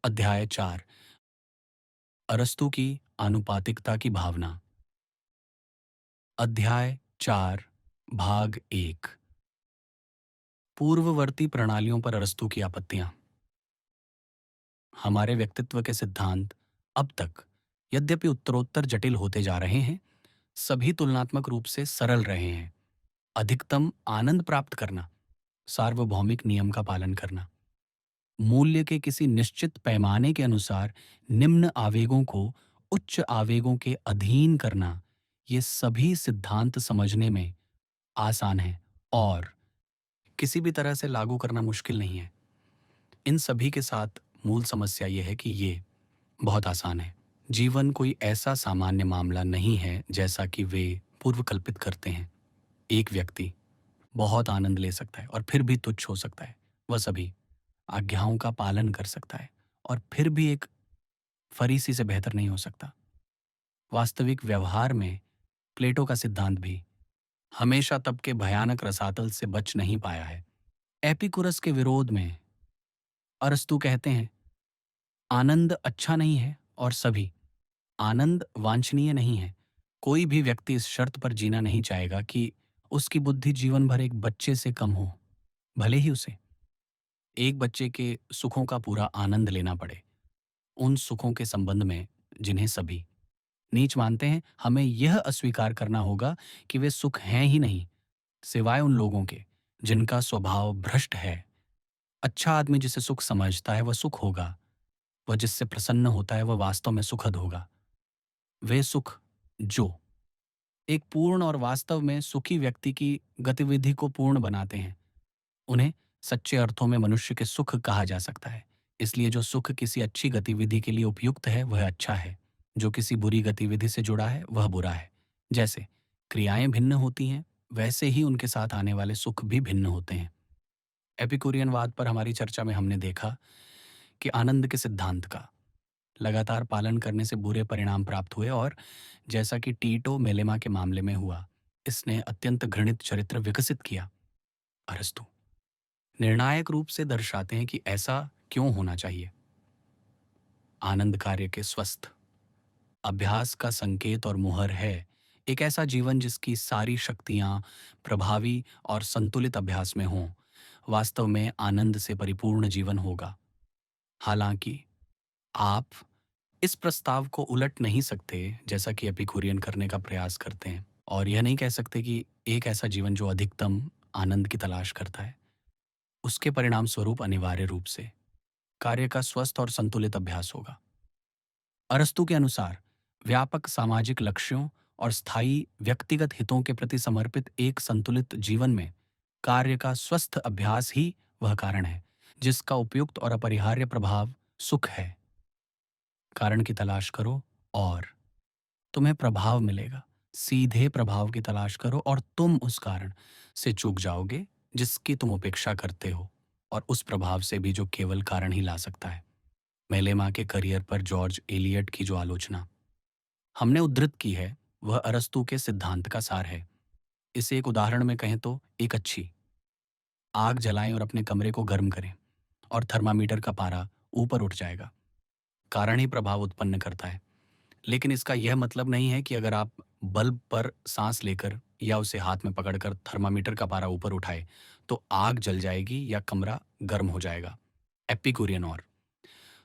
अध्याय 4। अरस्तू की आनुपातिकता की भावना। अध्याय 4 भाग 1। पूर्ववर्ती प्रणालियों पर अरस्तू की आपत्तियां। हमारे व्यक्तित्व के सिद्धांत अब तक, यद्यपि उत्तरोत्तर जटिल होते जा रहे हैं, सभी तुलनात्मक रूप से सरल रहे हैं। अधिकतम आनंद प्राप्त करना, सार्वभौमिक नियम का पालन करना, मूल्य के किसी निश्चित पैमाने के अनुसार निम्न आवेगों को उच्च आवेगों के अधीन करना, ये सभी सिद्धांत समझने में आसान है और किसी भी तरह से लागू करना मुश्किल नहीं है। इन सभी के साथ मूल समस्या यह है कि ये बहुत आसान है। जीवन कोई ऐसा सामान्य मामला नहीं है जैसा कि वे पूर्व कल्पित करते हैं। एक व्यक्ति बहुत आनंद ले सकता है और फिर भी तुच्छ हो सकता है। वह सभी आज्ञाओं का पालन कर सकता है और फिर भी एक फरीसी से बेहतर नहीं हो सकता। वास्तविक व्यवहार में प्लेटो का सिद्धांत भी हमेशा तब के भयानक रसातल से बच नहीं पाया है। एपिकुरस के विरोध में अरस्तू कहते हैं, आनंद अच्छा नहीं है और सभी आनंद वांछनीय नहीं है। कोई भी व्यक्ति इस शर्त पर जीना नहीं चाहेगा कि उसकी बुद्धि जीवन भर एक बच्चे से कम हो, भले ही उसे एक बच्चे के सुखों का पूरा आनंद लेना पड़े। उन सुखों के संबंध में जिन्हें सभी नीच मानते हैं, हमें यह अस्वीकार करना होगा कि वे सुख हैं ही नहीं, सिवाय उन लोगों के जिनका स्वभाव भ्रष्ट है। अच्छा आदमी जिसे सुख समझता है वह सुख होगा, वह जिससे प्रसन्न होता है वह वास्तव में सुखद होगा। वे सुख जो एक पूर्ण और वास्तव में सुखी व्यक्ति की गतिविधि को पूर्ण बनाते हैं, उन्हें सच्चे अर्थों में मनुष्य के सुख कहा जा सकता है। इसलिए जो सुख किसी अच्छी गतिविधि के लिए उपयुक्त है वह अच्छा है, जो किसी बुरी गतिविधि से जुड़ा है वह बुरा है। जैसे क्रियाएं भिन्न होती हैं, वैसे ही उनके साथ आने वाले सुख भी भिन्न होते हैं। एपिकुरियनवाद पर हमारी चर्चा में हमने देखा कि आनंद के सिद्धांत का लगातार पालन करने से बुरे परिणाम प्राप्त हुए और जैसा कि टीटो मेलेमा के मामले में हुआ, इसने अत्यंत घृणित चरित्र विकसित किया। अरस्तु निर्णायक रूप से दर्शाते हैं कि ऐसा क्यों होना चाहिए। आनंद कार्य के स्वस्थ अभ्यास का संकेत और मुहर है। एक ऐसा जीवन जिसकी सारी शक्तियां प्रभावी और संतुलित अभ्यास में हों, वास्तव में आनंद से परिपूर्ण जीवन होगा। हालांकि आप इस प्रस्ताव को उलट नहीं सकते जैसा कि एपिकुरियन करने का प्रयास करते हैं, और यह नहीं कह सकते कि एक ऐसा जीवन जो अधिकतम आनंद की तलाश करता है, उसके परिणाम स्वरूप अनिवार्य रूप से कार्य का स्वस्थ और संतुलित अभ्यास होगा। अरस्तू के अनुसार व्यापक सामाजिक लक्ष्यों और स्थायी व्यक्तिगत हितों के प्रति समर्पित एक संतुलित जीवन में कार्य का स्वस्थ अभ्यास ही वह कारण है जिसका उपयुक्त और अपरिहार्य प्रभाव सुख है। कारण की तलाश करो और तुम्हें प्रभाव मिलेगा। सीधे प्रभाव की तलाश करो और तुम उस कारण से चूक जाओगे जिसकी तुम उपेक्षा करते हो, और उस प्रभाव से भी जो केवल कारण ही ला सकता है। मेलेमा के करियर पर जॉर्ज एलियट की जो आलोचना हमने उद्धृत की है, वह अरस्तू के सिद्धांत का सार है। इसे एक उदाहरण में कहें तो एक अच्छी आग जलाएं और अपने कमरे को गर्म करें और थर्मामीटर का पारा ऊपर उठ जाएगा। कारण ही प्रभाव उत्पन्न करता है। लेकिन इसका यह मतलब नहीं है कि अगर आप बल्ब पर सांस लेकर या उसे हाथ में पकड़कर थर्मामीटर का पारा ऊपर उठाए तो आग जल जाएगी या कमरा गर्म हो जाएगा। एपिकुरियन और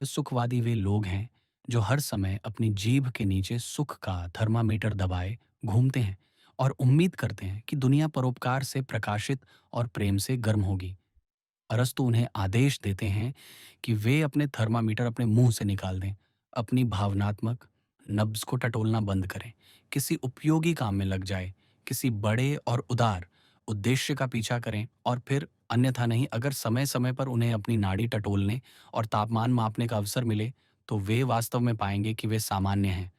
सुखवादी वे लोग हैं जो हर समय अपनी जीभ के नीचे सुख का थर्मामीटर दबाए घूमते हैं और उम्मीद करते हैं कि दुनिया परोपकार से प्रकाशित और प्रेम से गर्म होगी। अरस्तु उन्हें आदेश देते हैं कि वे अपने थर्मामीटर अपने मुंह से निकाल दें, अपनी भावनात्मक नब्ज को टटोलना बंद करें, किसी उपयोगी काम में लग जाए, किसी बड़े और उदार उद्देश्य का पीछा करें और फिर अन्यथा नहीं। अगर समय समय पर उन्हें अपनी नाड़ी टटोलने और तापमान मापने का अवसर मिले तो वे वास्तव में पाएंगे कि वे सामान्य हैं।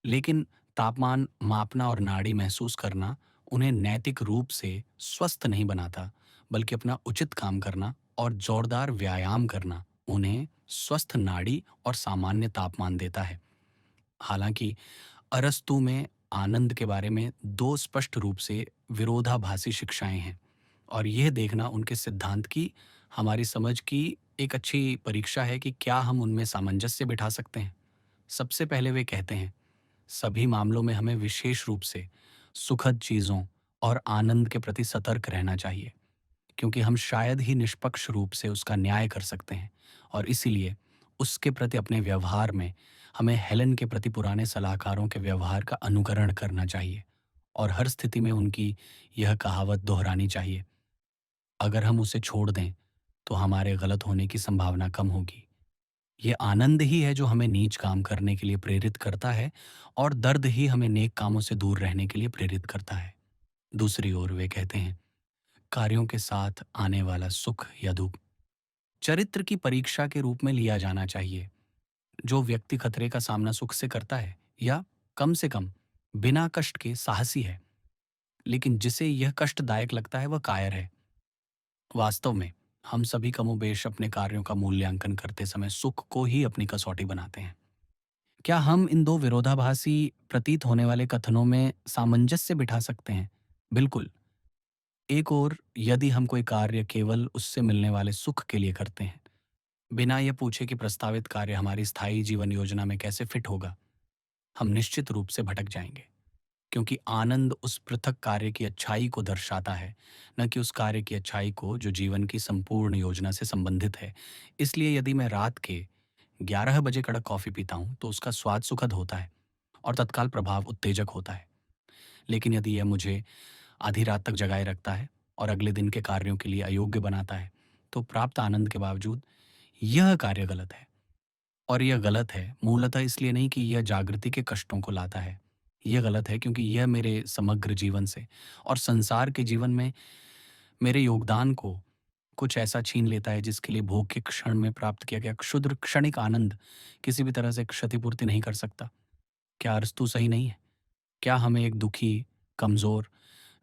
लेकिन तापमान मापना और नाड़ी महसूस करना उन्हें नैतिक रूप से स्वस्थ नहीं बनाता, बल्कि अपना उचित काम करना और जोरदार व्यायाम करना उन्हें स्वस्थ नाड़ी और सामान्य तापमान देता है। हालांकि अरस्तू में आनंद के बारे में दो स्पष्ट रूप से विरोधाभासी शिक्षाएं हैं, और यह देखना उनके सिद्धांत की हमारी समझ की एक अच्छी परीक्षा है कि क्या हम उनमें सामंजस्य बिठा सकते हैं। सबसे पहले वे कहते हैं, सभी मामलों में हमें विशेष रूप से सुखद चीज़ों और आनंद के प्रति सतर्क रहना चाहिए, क्योंकि हम शायद ही निष्पक्ष रूप से उसका न्याय कर सकते हैं, और इसीलिए उसके प्रति अपने व्यवहार में हमें हेलन के प्रति पुराने सलाहकारों के व्यवहार का अनुकरण करना चाहिए और हर स्थिति में उनकी यह कहावत दोहरानी चाहिए, अगर हम उसे छोड़ दें तो हमारे गलत होने की संभावना कम होगी। ये आनंद ही है जो हमें नीच काम करने के लिए प्रेरित करता है, और दर्द ही हमें नेक कामों से दूर रहने के लिए प्रेरित करता है। दूसरी ओर वे कहते हैं, कार्यों के साथ आने वाला सुख या दुख चरित्र की परीक्षा के रूप में लिया जाना चाहिए। जो व्यक्ति खतरे का सामना सुख से करता है, या कम से कम बिना कष्ट के साहसी है, लेकिन जिसे यह कष्टदायक लगता है, वह कायर है। वास्तव में हम सभी कमोबेश अपने कार्यों का मूल्यांकन करते समय सुख को ही अपनी कसौटी बनाते हैं। क्या हम इन दो विरोधाभासी प्रतीत होने वाले कथनों में सामंजस्य बिठा सकते हैं? बिल्कुल। एक ओर यदि हम कोई कार्य केवल उससे मिलने वाले सुख के लिए करते हैं, बिना यह पूछे कि प्रस्तावित कार्य हमारी स्थायी जीवन योजना में कैसे फिट होगा, हम निश्चित रूप से भटक जाएंगे। क्योंकि आनंद उस पृथक कार्य की अच्छाई को दर्शाता है, न कि उस कार्य की अच्छाई को जो जीवन की संपूर्ण योजना से संबंधित है। इसलिए यदि मैं रात के 11 बजे कड़क कॉफ़ी पीता हूँ, तो उसका स्वाद सुखद होता है और तत्काल प्रभाव उत्तेजक होता है। लेकिन यदि यह मुझे आधी रात तक जगाए रखता है और अगले दिन के कार्यों के लिए अयोग्य बनाता है, तो प्राप्त आनंद के बावजूद यह कार्य गलत है। और यह गलत है मूलतः इसलिए नहीं कि यह जागृति के कष्टों को लाता है। यह गलत है क्योंकि यह मेरे समग्र जीवन से और संसार के जीवन में मेरे योगदान को कुछ ऐसा छीन लेता है जिसके लिए भोग के क्षण में प्राप्त किया गया क्षुद्र क्षणिक आनंद किसी भी तरह से क्षतिपूर्ति नहीं कर सकता। क्या अरस्तू सही नहीं है? क्या हमें एक दुखी, कमज़ोर,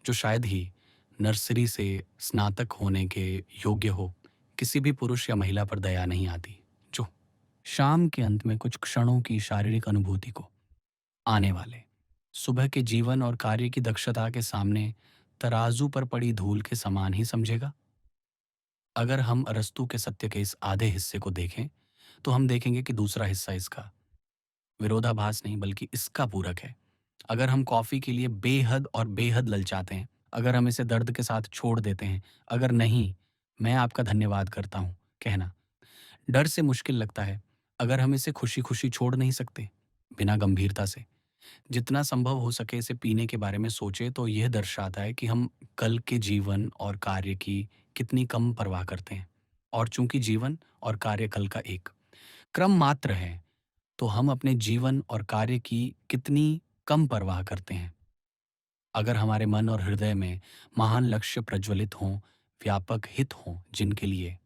जो शायद ही नर्सरी से स्नातक होने के योग्य हो, किसी भी पुरुष या महिला पर दया नहीं आती, जो शाम के अंत में कुछ क्षणों की शारीरिक अनुभूति को आने वाले सुबह के जीवन और कार्य की दक्षता के सामने तराजू पर पड़ी धूल के समान ही समझेगा? अगर हम अरस्तू के सत्य के इस आधे हिस्से को देखें, तो हम देखेंगे कि दूसरा हिस्सा इसका विरोधाभास नहीं बल्कि इसका पूरक है। अगर हम कॉफ़ी के लिए बेहद और बेहद ललचाते हैं, अगर हम इसे दर्द के साथ छोड़ देते हैं, अगर नहीं, मैं आपका धन्यवाद करता हूँ कहना डर से मुश्किल लगता है, अगर हम इसे खुशी-खुशी छोड़ नहीं सकते, बिना गंभीरता से, जितना संभव हो सके इसे पीने के बारे में सोचें, तो यह दर्शाता है कि हम कल के जीवन और कार्य की कितनी कम परवाह करते हैं। और चूंकि जीवन और कार्य कल का एक क्रम मात्र है, तो हम अपने जीवन और कार्य की कितनी कम परवाह करते हैं। अगर हमारे मन और हृदय में महान लक्ष्य प्रज्वलित हों, व्यापक हित हों, जिनके लिए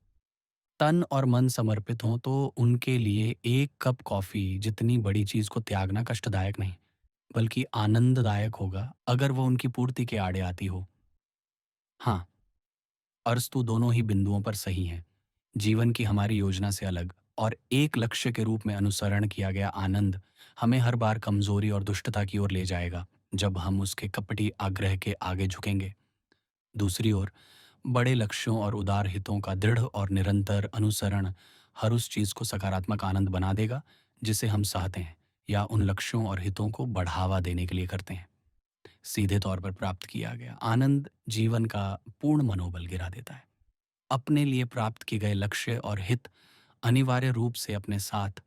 तन और मन समर्पित हों, तो उनके लिए एक कप कॉफ़ी जितनी बड़ी चीज़ को त्यागना कष्टदायक नहीं, बल्कि आनंददायक होगा अगर वो उनकी पूर्ति के आड़े आती हो। हाँ, अरस्तु दोनों ही बिंदुओं पर सही हैं। जीवन की हमारी योजना से अलग और एक लक्ष्य के रूप में अनुसरण किया गया आनंद हमें हर बार कमजोरी और दुष्टता की ओर ले जाएगा, जब हम उसके कपटी आग्रह के आगे झुकेंगे। दूसरी ओर बड़े लक्ष्यों और उदार हितों का दृढ़ और निरंतर अनुसरण हर उस चीज को सकारात्मक आनंद बना देगा जिसे हम चाहते हैं या उन लक्ष्यों और हितों को बढ़ावा देने के लिए करते हैं। सीधे तौर पर प्राप्त किया गया आनंद जीवन का पूर्ण मनोबल गिरा देता है। अपने लिए प्राप्त किए गए लक्ष्य और हित अनिवार्य रूप से अपने साथ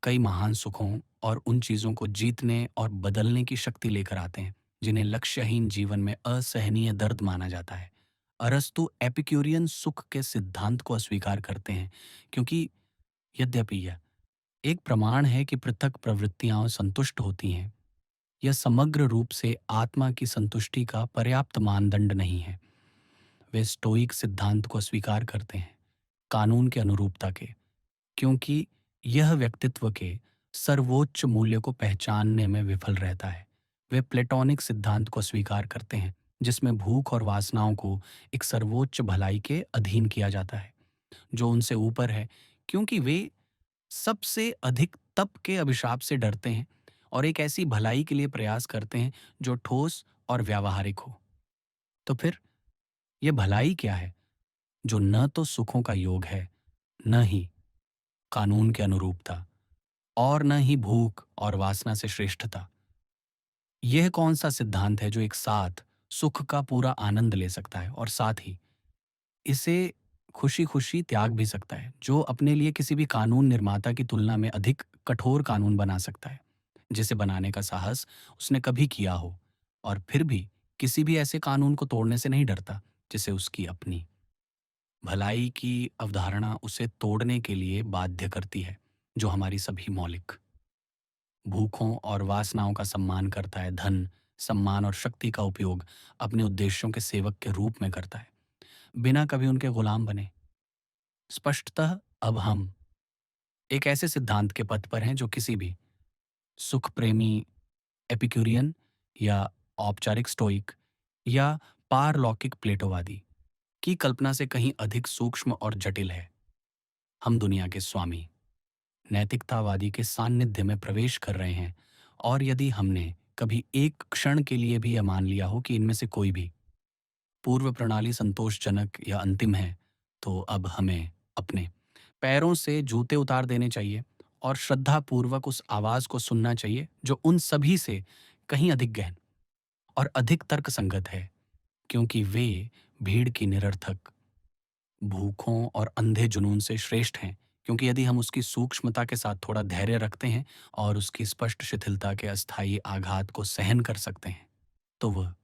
कई महान सुखों और उन चीजों को जीतने और बदलने की शक्ति लेकर आते हैं जिन्हें लक्ष्यहीन जीवन में असहनीय दर्द माना जाता है। अरस्तु एपिक्यूरियन सुख के सिद्धांत को अस्वीकार करते हैं, क्योंकि यद्यपि यह एक प्रमाण है कि पृथक प्रवृत्तियां संतुष्ट होती हैं, यह समग्र रूप से आत्मा की संतुष्टि का पर्याप्त मानदंड नहीं है। वे स्टोइक सिद्धांत को स्वीकार करते हैं, कानून के अनुरूपता के, क्योंकि यह व्यक्तित्व के सर्वोच्च मूल्य को पहचानने में विफल रहता है। वे प्लेटोनिक सिद्धांत को स्वीकार करते हैं, जिसमें भूख और वासनाओं को एक सर्वोच्च भलाई के अधीन किया जाता है, जो उनसे ऊपर है, क्योंकि वे सबसे अधिक तप के अभिशाप से डरते हैं और एक ऐसी भलाई के लिए प्रयास करते हैं जो ठोस और व्यावहारिक हो। तो फिर यह भलाई क्या है, जो न तो सुखों का योग है, न ही कानून के अनुरूप था, और न ही भूख और वासना से श्रेष्ठ था। यह कौन सा सिद्धांत है जो एक साथ सुख का पूरा आनंद ले सकता है और साथ ही इसे खुशी-खुशी त्याग भी सकता है, जो अपने लिए किसी भी कानून निर्माता की तुलना में अधिक कठोर कानून बना सकता है, जिसे बनाने का साहस उसने कभी किया हो, और फिर भी किसी भी ऐसे कानून को तोड़ने से नहीं डरता, जिसे उसकी अपनी भलाई की अवधारणा उसे तोड़ने के लिए बाध्य करती है, जो हमारी सभी मौलिक भूखों और वासनाओं का सम्मान करता है, धन, सम्मान और शक्ति का उपयोग अपने उद्देश्यों के सेवक के रूप में करता है, बिना कभी उनके गुलाम बने। स्पष्टतः अब हम एक ऐसे सिद्धांत के पथ पर हैं जो किसी भी सुख प्रेमी एपिक्यूरियन या औपचारिक स्टोइक या पारलौकिक प्लेटोवादी की कल्पना से कहीं अधिक सूक्ष्म और जटिल है। हम दुनिया के स्वामी नैतिकतावादी के सान्निध्य में प्रवेश कर रहे हैं, और यदि हमने कभी एक क्षण के लिए भी यह मान लिया हो कि इनमें से कोई भी पूर्व प्रणाली संतोषजनक या अंतिम है, तो अब हमें अपने पैरों से जूते उतार देने चाहिए और श्रद्धापूर्वक उस आवाज को सुनना चाहिए जो उन सभी से कहीं अधिक गहन और अधिक तर्कसंगत है, क्योंकि वे भीड़ की निरर्थक भूखों और अंधे जुनून से श्रेष्ठ हैं। क्योंकि यदि हम उसकी सूक्ष्मता के साथ थोड़ा धैर्य रखते हैं और उसकी स्पष्ट शिथिलता के अस्थायी आघात को सहन कर सकते हैं, तो वह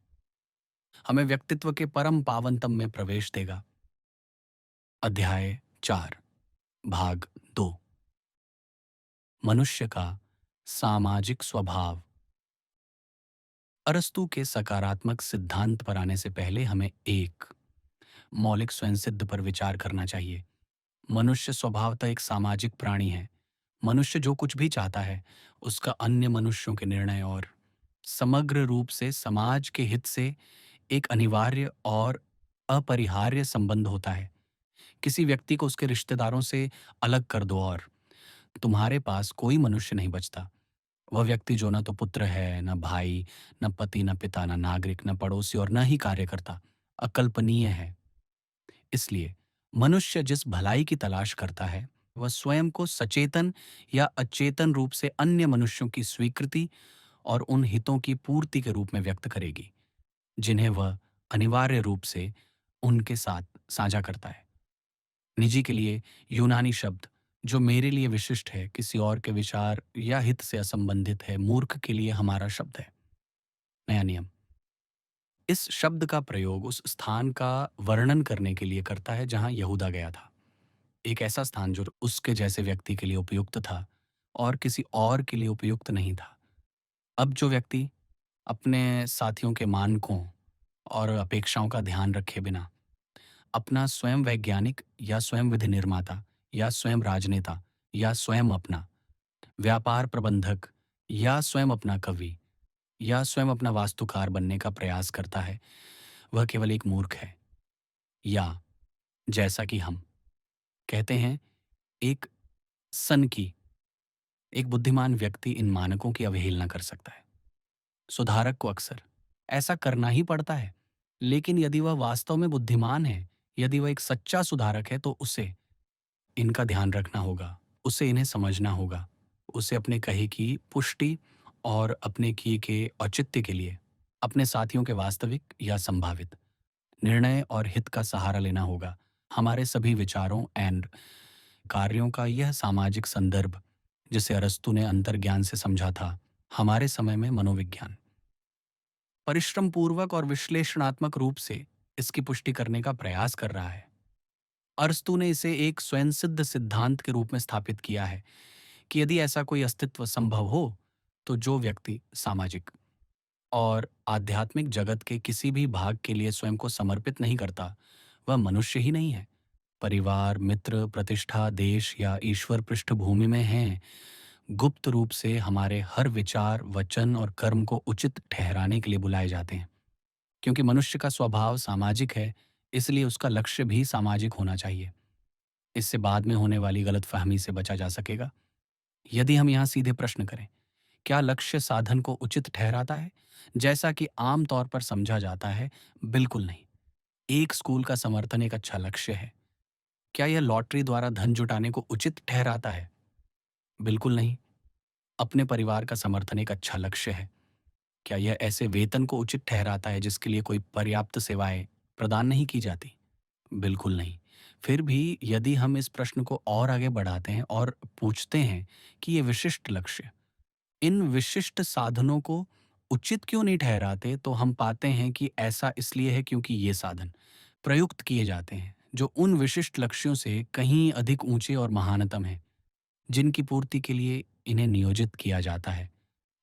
हमें व्यक्तित्व के परम पावनतम में प्रवेश देगा। अध्याय 4, भाग 2। मनुष्य का सामाजिक स्वभाव। अरस्तु के सकारात्मक सिद्धांत पर आने से पहले हमें एक मौलिक स्वयंसिद्ध पर विचार करना चाहिए। मनुष्य स्वभावतः एक सामाजिक प्राणी है। मनुष्य जो कुछ भी चाहता है, उसका अन्य मनुष्यों के निर्णय और समग्र रूप से समाज के हित से एक अनिवार्य और अपरिहार्य संबंध होता है। किसी व्यक्ति को उसके रिश्तेदारों से अलग कर दो और तुम्हारे पास कोई मनुष्य नहीं बचता। वह व्यक्ति जो न तो पुत्र है, न भाई, न पति, न पिता, न नागरिक, न पड़ोसी और न ही कार्यकर्ता, अकल्पनीय है। इसलिए मनुष्य जिस भलाई की तलाश करता है, वह स्वयं को सचेतन या अचेतन रूप से अन्य मनुष्यों की स्वीकृति और उन हितों की पूर्ति के रूप में व्यक्त करेगी, जिन्हें वह अनिवार्य रूप से उनके साथ साझा करता है। निजी के लिए यूनानी शब्द जो मेरे लिए विशिष्ट है, किसी और के विचार या हित से असंबंधित है, मूर्ख के लिए हमारा शब्द है। नया नियम इस शब्द का प्रयोग उस स्थान का वर्णन करने के लिए करता है जहां यहूदा गया था। एक ऐसा स्थान जो उसके जैसे व्यक्ति के लिए उपयुक्त था और किसी और के लिए उपयुक्त नहीं था। अब जो व्यक्ति अपने साथियों के मानकों और अपेक्षाओं का ध्यान रखे बिना अपना स्वयं वैज्ञानिक या स्वयं विधि निर्माता या स्वयं राजनेता या स्वयं अपना व्यापार प्रबंधक या स्वयं अपना कवि या स्वयं अपना वास्तुकार बनने का प्रयास करता है, वह केवल एक मूर्ख है। या जैसा कि हम कहते हैं, एक सनकी एक बुद्धिमान व्यक्ति इन मानकों की अवहेलना कर सकता है। सुधारक को अक्सर ऐसा करना ही पड़ता है, लेकिन यदि वह वास्तव में बुद्धिमान है, यदि वह एक सच्चा सुधारक है, तो उसे इनका ध्यान रखना होगा, उसे इन्हें समझना होगा, उसे अपने कहे की पुष्टि और अपने किए के औचित्य के लिए अपने साथियों के वास्तविक या संभावित निर्णय और हित का सहारा लेना होगा। हमारे सभी विचारों एंड कार्यों का यह सामाजिक संदर्भ, जिसे अरस्तु ने अंतर्ज्ञान से समझा था, हमारे समय में मनोविज्ञान परिश्रम पूर्वक और विश्लेषणात्मक रूप से इसकी पुष्टि करने का प्रयास कर रहा है। अरस्तु ने इसे एक स्वयंसिद्ध सिद्धांत के रूप में स्थापित किया है कि यदि ऐसा कोई अस्तित्व संभव हो, तो जो व्यक्ति सामाजिक और आध्यात्मिक जगत के किसी भी भाग के लिए स्वयं को समर्पित नहीं करता, वह मनुष्य ही नहीं है। परिवार, मित्र, प्रतिष्ठा, देश या ईश्वर पृष्ठभूमि में हैं, गुप्त रूप से हमारे हर विचार, वचन और कर्म को उचित ठहराने के लिए बुलाए जाते हैं। क्योंकि मनुष्य का स्वभाव सामाजिक है, इसलिए उसका लक्ष्य भी सामाजिक होना चाहिए। इससे बाद में होने वाली गलतफहमी से बचा जा सकेगा। यदि हम यहाँ सीधे प्रश्न करें, क्या लक्ष्य साधन को उचित ठहराता है, जैसा कि आम तौर पर समझा जाता है? बिल्कुल नहीं। एक स्कूल का समर्थन एक अच्छा लक्ष्य है, क्या यह लॉटरी द्वारा धन जुटाने को उचित ठहराता है? बिल्कुल नहीं। अपने परिवार का समर्थन एक अच्छा लक्ष्य है। क्या यह ऐसे वेतन को उचित ठहराता है जिसके लिए कोई पर्याप्त सेवाएँ प्रदान नहीं की जाती? बिल्कुल नहीं। फिर भी यदि हम इस प्रश्न को और आगे बढ़ाते हैं और पूछते हैं कि ये विशिष्ट लक्ष्य, इन विशिष्ट साधनों को उचित क्यों नहीं ठहराते, तो हम पाते हैं कि ऐसा इसलिए है क्योंकि ये साधन प्रयुक्त किए जाते हैं, जो उन विशिष्ट लक्ष्यों से कहीं अधिक ऊँचे और महानतम हैं, जिनकी पूर्ति के लिए इन्हें नियोजित किया जाता है।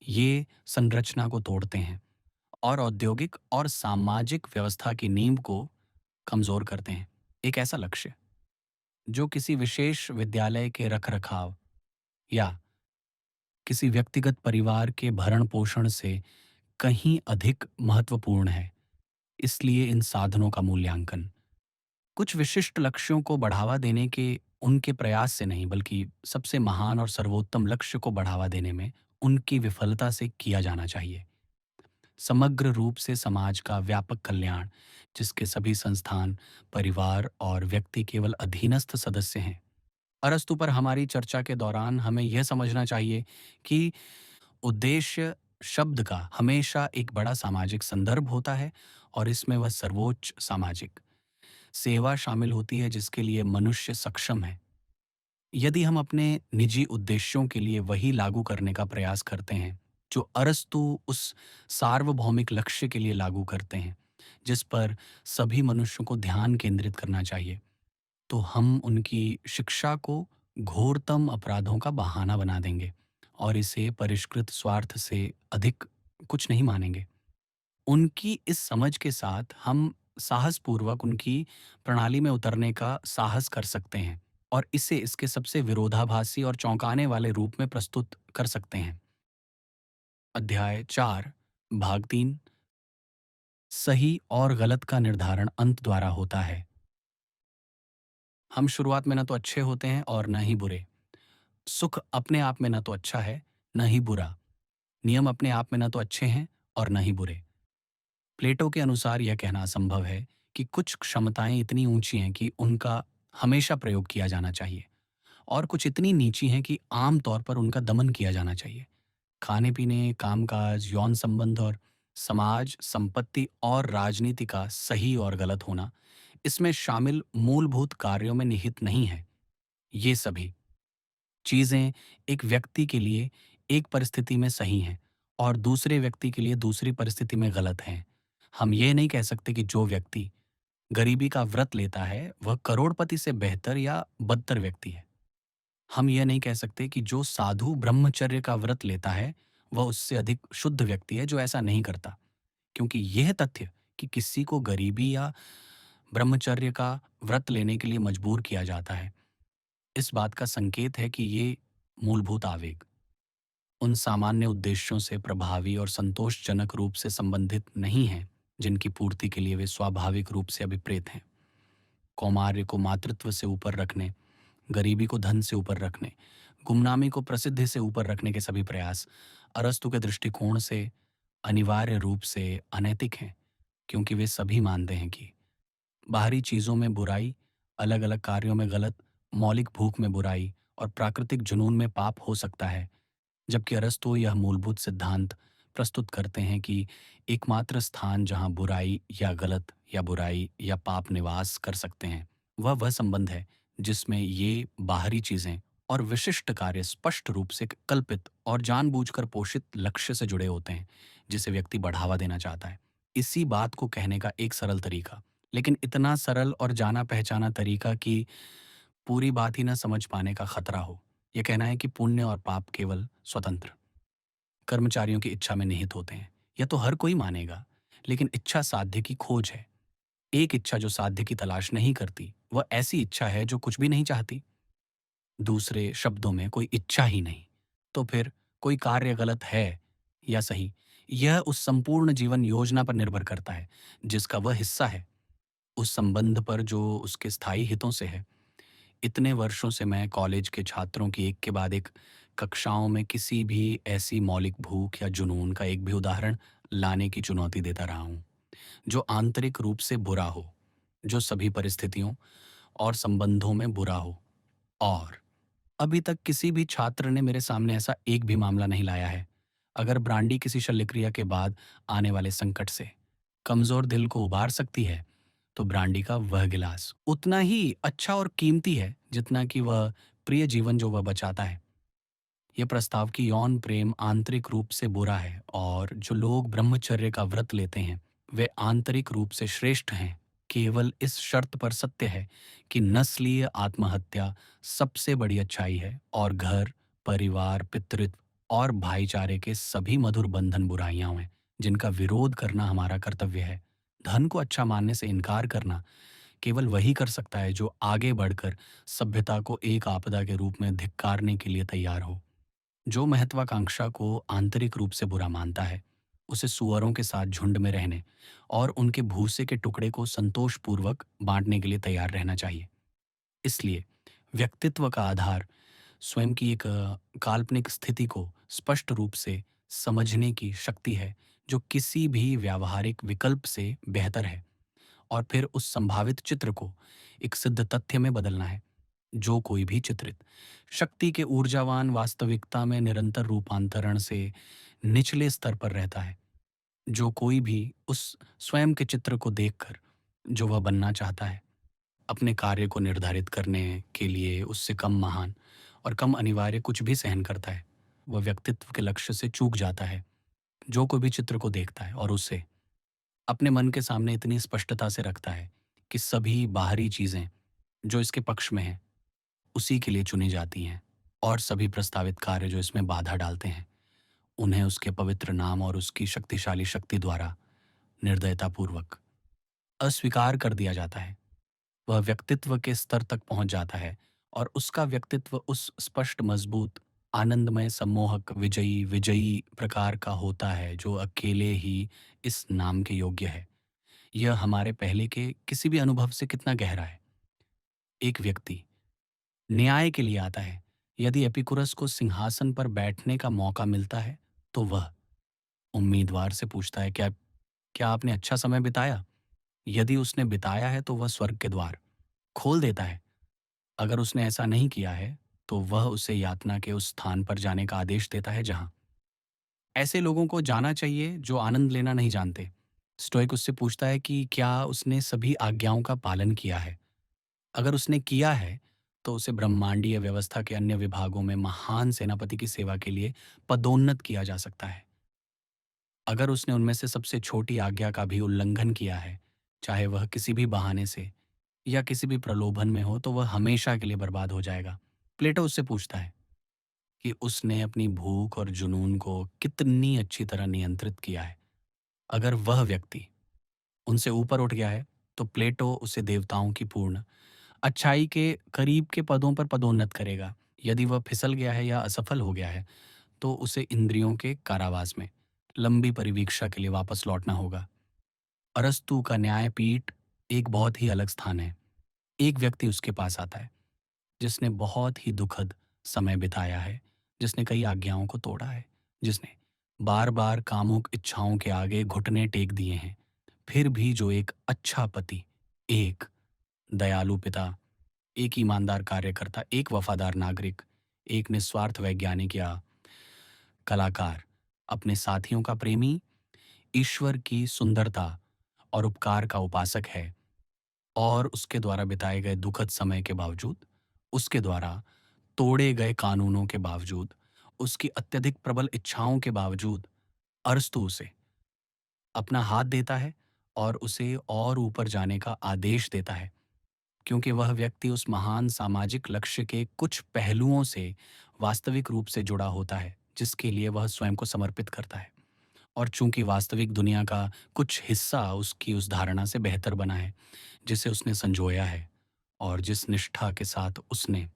ये संरचना को तोड़ते हैं और औद्योगिक और सामाजिक व्यवस्था की नींव को कमज़ोर करते हैं। एक ऐसा लक्ष्य जो किसी विशेष विद्यालय के रखरखाव या किसी व्यक्तिगत परिवार के भरण-पोषण से कहीं अधिक महत्वपूर्ण है। इसलिए इन साधनों का मूल्यांकन कुछ विशिष्ट लक्ष्यों को बढ़ावा देने के उनके प्रयास से नहीं, बल्कि सबसे महान और सर्वोत्तम लक्ष्य को बढ़ावा देने में उनकी विफलता से किया जाना चाहिए। समग्र रूप से समाज का व्यापक कल्याण, जिसके सभी संस्थान, परिवार और व्यक्ति केवल अधीनस्थ सदस्य हैं। अरस्तु पर हमारी चर्चा के दौरान हमें यह समझना चाहिए कि उद्देश्य शब्द का हमेशा एक बड़ा सामाजिक संदर्भ होता है और इसमें वह सर्वोच्च सामाजिक सेवा शामिल होती है जिसके लिए मनुष्य सक्षम है। यदि हम अपने निजी उद्देश्यों के लिए वही लागू करने का प्रयास करते हैं जो अरस्तु उस सार्वभौमिक लक्ष्य के लिए लागू करते हैं, जिस पर सभी मनुष्यों को ध्यान केंद्रित करना चाहिए, तो हम उनकी शिक्षा को घोरतम अपराधों का बहाना बना देंगे और इसे परिष्कृत स्वार्थ से अधिक कुछ नहीं मानेंगे। उनकी इस समझ के साथ हम साहसपूर्वक उनकी प्रणाली में उतरने का साहस कर सकते हैं और इसे इसके सबसे विरोधाभासी और चौंकाने वाले रूप में प्रस्तुत कर सकते हैं। अध्याय 4, भाग 3, सही और गलत का निर्धारण अंत द्वारा होता है। हम शुरुआत में न तो अच्छे होते हैं और न ही बुरे। सुख अपने आप में न तो अच्छा है, न ही बुरा। नियम अपने आप में न तो अच्छे हैं और न ही बुरे। प्लेटो के अनुसार यह कहना असंभव है कि कुछ क्षमताएं इतनी ऊंची हैं कि उनका हमेशा प्रयोग किया जाना चाहिए और कुछ इतनी नीची हैं कि आम तौर पर उनका दमन किया जाना चाहिए। खाने-पीने, कामकाज, यौन संबंध और समाज, संपत्ति और राजनीति का सही और गलत होना इसमें शामिल मूलभूत कार्यों में निहित नहीं है। ये सभी चीज़ें एक व्यक्ति के लिए एक परिस्थिति में सही हैं और दूसरे व्यक्ति के लिए दूसरी परिस्थिति में गलत हैं। हम ये नहीं कह सकते कि जो व्यक्ति गरीबी का व्रत लेता है, वह करोड़पति से बेहतर या बदतर व्यक्ति है। हम यह नहीं कह सकते कि जो साधु ब्रह्मचर्य का व्रत लेता है, वह उससे अधिक शुद्ध व्यक्ति है जो ऐसा नहीं करता। क्योंकि यह तथ्य कि किसी को गरीबी या ब्रह्मचर्य का व्रत लेने के लिए मजबूर किया जाता है, इस बात का संकेत है कि ये मूलभूत आवेग उन सामान्य उद्देश्यों से प्रभावी और संतोषजनक रूप से संबंधित नहीं हैं, जिनकी पूर्ति के लिए वे स्वाभाविक रूप से अभिप्रेत हैं। कौमार्य को मातृत्व से ऊपर रखने, गरीबी को धन से ऊपर रखने, गुमनामी को प्रसिद्धि से ऊपर रखने के सभी प्रयास अरस्तु के दृष्टिकोण से अनिवार्य रूप से अनैतिक हैं, क्योंकि वे सभी मानते हैं कि बाहरी चीज़ों में बुराई, अलग-अलग कार्यों में गलत, मौलिक भूख में बुराई और प्राकृतिक जुनून में पाप हो सकता है। जबकि अरस्तु यह मूलभूत सिद्धांत प्रस्तुत करते हैं कि एकमात्र स्थान जहाँ बुराई या गलत या बुराई या पाप निवास कर सकते हैं, वह संबंध है जिसमें ये बाहरी चीज़ें और विशिष्ट कार्य स्पष्ट रूप से कल्पित और जानबूझकर पोषित लक्ष्य से जुड़े होते हैं, जिसे व्यक्ति बढ़ावा देना चाहता है। इसी बात को कहने का एक सरल तरीका, लेकिन इतना सरल और जाना-पहचाना तरीका कि पूरी बात ही न समझ पाने का खतरा हो। यह कहना है कि पुण्य और पाप केवल स्वतंत्र कर्मचारियों की इच्छा में निहित होते हैं। यह तो हर कोई मानेगा, लेकिन इच्छा साध्य की खोज है। एक इच्छा जो साध्य की तलाश नहीं करती, वह ऐसी इच्छा है जो कुछ भी नहीं चाहती। दूसरे शब्दों में कोई इच्छा ही नहीं, तो फिर कोई कार्य गलत है या सही, यह उस संपूर्ण जीवन योजना पर निर्भर करता है, जिसका वह हिस्सा है, उस संबंध पर जो उसके स्थायी हितों से है। इतने वर्षों से मैं कॉलेज के छात्रों की एक के बाद एक कक्षाओं में किसी भी ऐसी मौलिक भूख या जुनून का एक भी उदाहरण लाने की चुनौती देता रहा हूँ, जो आंतरिक रूप से बुरा हो, जो सभी परिस्थितियों और संबंधों में बुरा हो। और अभी तक किसी भी छात्र ने मेरे सामने ऐसा एक भी मामला नहीं लाया है। अगर ब्रांडी किसी शल्यक्रिया के बाद आने वाले संकट से कमजोर दिल को उबार सकती है, तो ब्रांडी का वह गिलास उतना ही अच्छा और कीमती है जितना कि वह प्रिय जीवन जो वह बचाता है। ये प्रस्ताव कि यौन प्रेम आंतरिक रूप से बुरा है और जो लोग ब्रह्मचर्य का व्रत लेते हैं वे आंतरिक रूप से श्रेष्ठ हैं, केवल इस शर्त पर सत्य है कि नस्लीय आत्महत्या सबसे बड़ी अच्छाई है और घर, परिवार, पितृत्व और भाईचारे के सभी मधुर बंधन बुराइयां हैं जिनका विरोध करना हमारा कर्तव्य है। धन को अच्छा मानने से इनकार करना केवल वही कर सकता है जो आगे बढ़कर सभ्यता को एक आपदा के रूप में धिक्कारने के लिए तैयार हो। जो महत्वाकांक्षा को आंतरिक रूप से बुरा मानता है, उसे सुअरों के साथ झुंड में रहने और उनके भूसे के टुकड़े को संतोषपूर्वक बांटने के लिए तैयार रहना चाहिए। इसलिए व्यक्तित्व का आधार स्वयं की एक काल्पनिक स्थिति को स्पष्ट रूप से समझने की शक्ति है, जो किसी भी व्यावहारिक विकल्प से बेहतर है, और फिर उस संभावित चित्र को एक सिद्ध तथ्य में बदलना है। जो कोई भी चित्रित शक्ति के ऊर्जावान वास्तविकता में निरंतर रूपांतरण से निचले स्तर पर रहता है। जो कोई भी उस स्वयं के चित्र को देखकर जो वह बनना चाहता है, अपने कार्य को निर्धारित करने के लिए उससे कम महान और कम अनिवार्य कुछ भी सहन करता है, वह व्यक्तित्व के लक्ष्य से चूक जाता है। जो कोई भी चित्र को देखता है और उसे अपने मन के सामने इतनी स्पष्टता से रखता है कि सभी बाहरी चीजें जो इसके पक्ष में हैं उसी के लिए चुनी जाती हैं, और सभी प्रस्तावित कार्य जो इसमें बाधा डालते हैं उन्हें उसके पवित्र नाम और उसकी शक्तिशाली शक्ति द्वारा निर्दयतापूर्वक अस्वीकार कर दिया जाता है। वह व्यक्तित्व के स्तर तक पहुंच जाता है और उसका व्यक्तित्व उस स्पष्ट, मजबूत, आनंदमय, सम्मोहक, विजयी विजयी प्रकार का होता है जो अकेले ही इस नाम के योग्य है। यह हमारे पहले के किसी भी अनुभव से कितना गहरा है। एक व्यक्ति न्याय के लिए आता है। यदि एपिकुरस को सिंहासन पर बैठने का मौका मिलता है, तो वह उम्मीदवार से पूछता है, क्या क्या आपने अच्छा समय बिताया? यदि उसने बिताया है, तो वह स्वर्ग के द्वार खोल देता है। अगर उसने ऐसा नहीं किया है, तो वह उसे यातना के उस स्थान पर जाने का आदेश देता है जहां ऐसे लोगों को जाना चाहिए जो आनंद लेना नहीं जानते। स्टोइक उससे पूछता है कि क्या उसने सभी आज्ञाओं का पालन किया है। अगर उसने किया है, तो उसे ब्रह्मांडीय व्यवस्था के अन्य विभागों में महान सेनापति की सेवा के लिए पदोन्नत किया जा सकता है। अगर उसने उनमें से सबसे छोटी आज्ञा का भी उल्लंघन किया है, चाहे वह किसी भी बहाने से या किसी भी प्रलोभन में हो, तो वह हमेशा के लिए बर्बाद हो जाएगा। प्लेटो उससे पूछता है कि उसने अपनी भूख और जुनून को कितनी अच्छी तरह नियंत्रित किया है। अगर वह व्यक्ति उनसे ऊपर उठ गया है, तो प्लेटो उसे देवताओं की पूर्ण अच्छाई के करीब के पदों पर पदोन्नत करेगा। यदि वह फिसल गया है या असफल हो गया है, तो उसे इंद्रियों के कारावास में लंबी परिवीक्षा के लिए वापस लौटना होगा। अरस्तु का न्यायपीठ एक बहुत ही अलग स्थान है। एक व्यक्ति उसके पास आता है जिसने बहुत ही दुखद समय बिताया है, जिसने कई आज्ञाओं को तोड़ा है, जिसने बार बार कामुक इच्छाओं के आगे घुटने टेक दिए हैं, फिर भी जो एक अच्छा पति, एक दयालु पिता, एक ईमानदार कार्यकर्ता, एक वफादार नागरिक, एक निस्वार्थ वैज्ञानिक या कलाकार, अपने साथियों का प्रेमी, ईश्वर की सुंदरता और उपकार का उपासक है, और उसके द्वारा बिताए गए दुखद समय के बावजूद, उसके द्वारा तोड़े गए कानूनों के बावजूद, उसकी अत्यधिक प्रबल इच्छाओं के बावजूद, अरस्तु उसे अपना हाथ देता है और उसे और ऊपर जाने का आदेश देता है, क्योंकि वह व्यक्ति उस महान सामाजिक लक्ष्य के कुछ पहलुओं से वास्तविक रूप से जुड़ा होता है जिसके लिए वह स्वयं को समर्पित करता है। और चूंकि वास्तविक दुनिया का कुछ हिस्सा उसकी उस धारणा से बेहतर बना है जिसे उसने संजोया है, और जिस निष्ठा के साथ उसने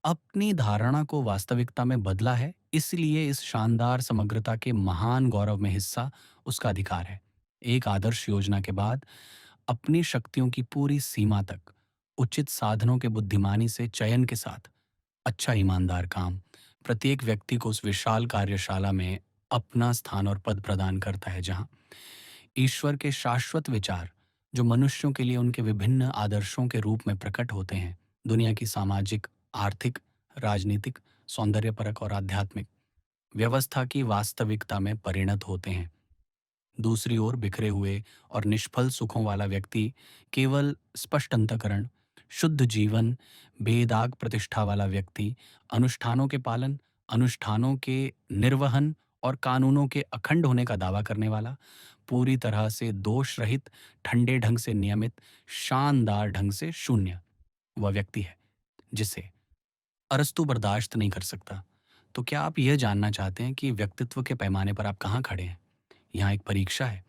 अपनी धारणा को वास्तविकता में बदला है, इसलिए इस शानदार समग्रता के महान गौरव में हिस्सा उसका अधिकार है। एक आदर्श योजना के बाद अपनी शक्तियों की पूरी सीमा तक उचित साधनों के बुद्धिमानी से चयन के साथ अच्छा ईमानदार काम प्रत्येक व्यक्ति को उस विशाल कार्यशाला में अपना स्थान और पद प्रदान करता है जहां ईश्वर के शाश्वत विचार जो मनुष्यों के लिए उनके विभिन्न आदर्शों के रूप में प्रकट होते हैं, दुनिया की सामाजिक, आर्थिक, राजनीतिक, सौंदर्यपरक और आध्यात्मिक व्यवस्था की वास्तविकता में परिणत होते हैं। दूसरी ओर बिखरे हुए और निष्फल सुखों वाला व्यक्ति केवल स्पष्ट अंतःकरण, शुद्ध जीवन, बेदाग प्रतिष्ठा वाला व्यक्ति, अनुष्ठानों के पालन, अनुष्ठानों के निर्वहन और कानूनों के अखंड होने का दावा करने वाला, पूरी तरह से दोष रहित, ठंडे ढंग से नियमित, शानदार ढंग से शून्य, वह व्यक्ति है जिसे अरस्तु बर्दाश्त नहीं कर सकता। तो क्या आप यह जानना चाहते हैं कि व्यक्तित्व के पैमाने पर आप कहाँ खड़े हैं? यहाँ एक परीक्षा है।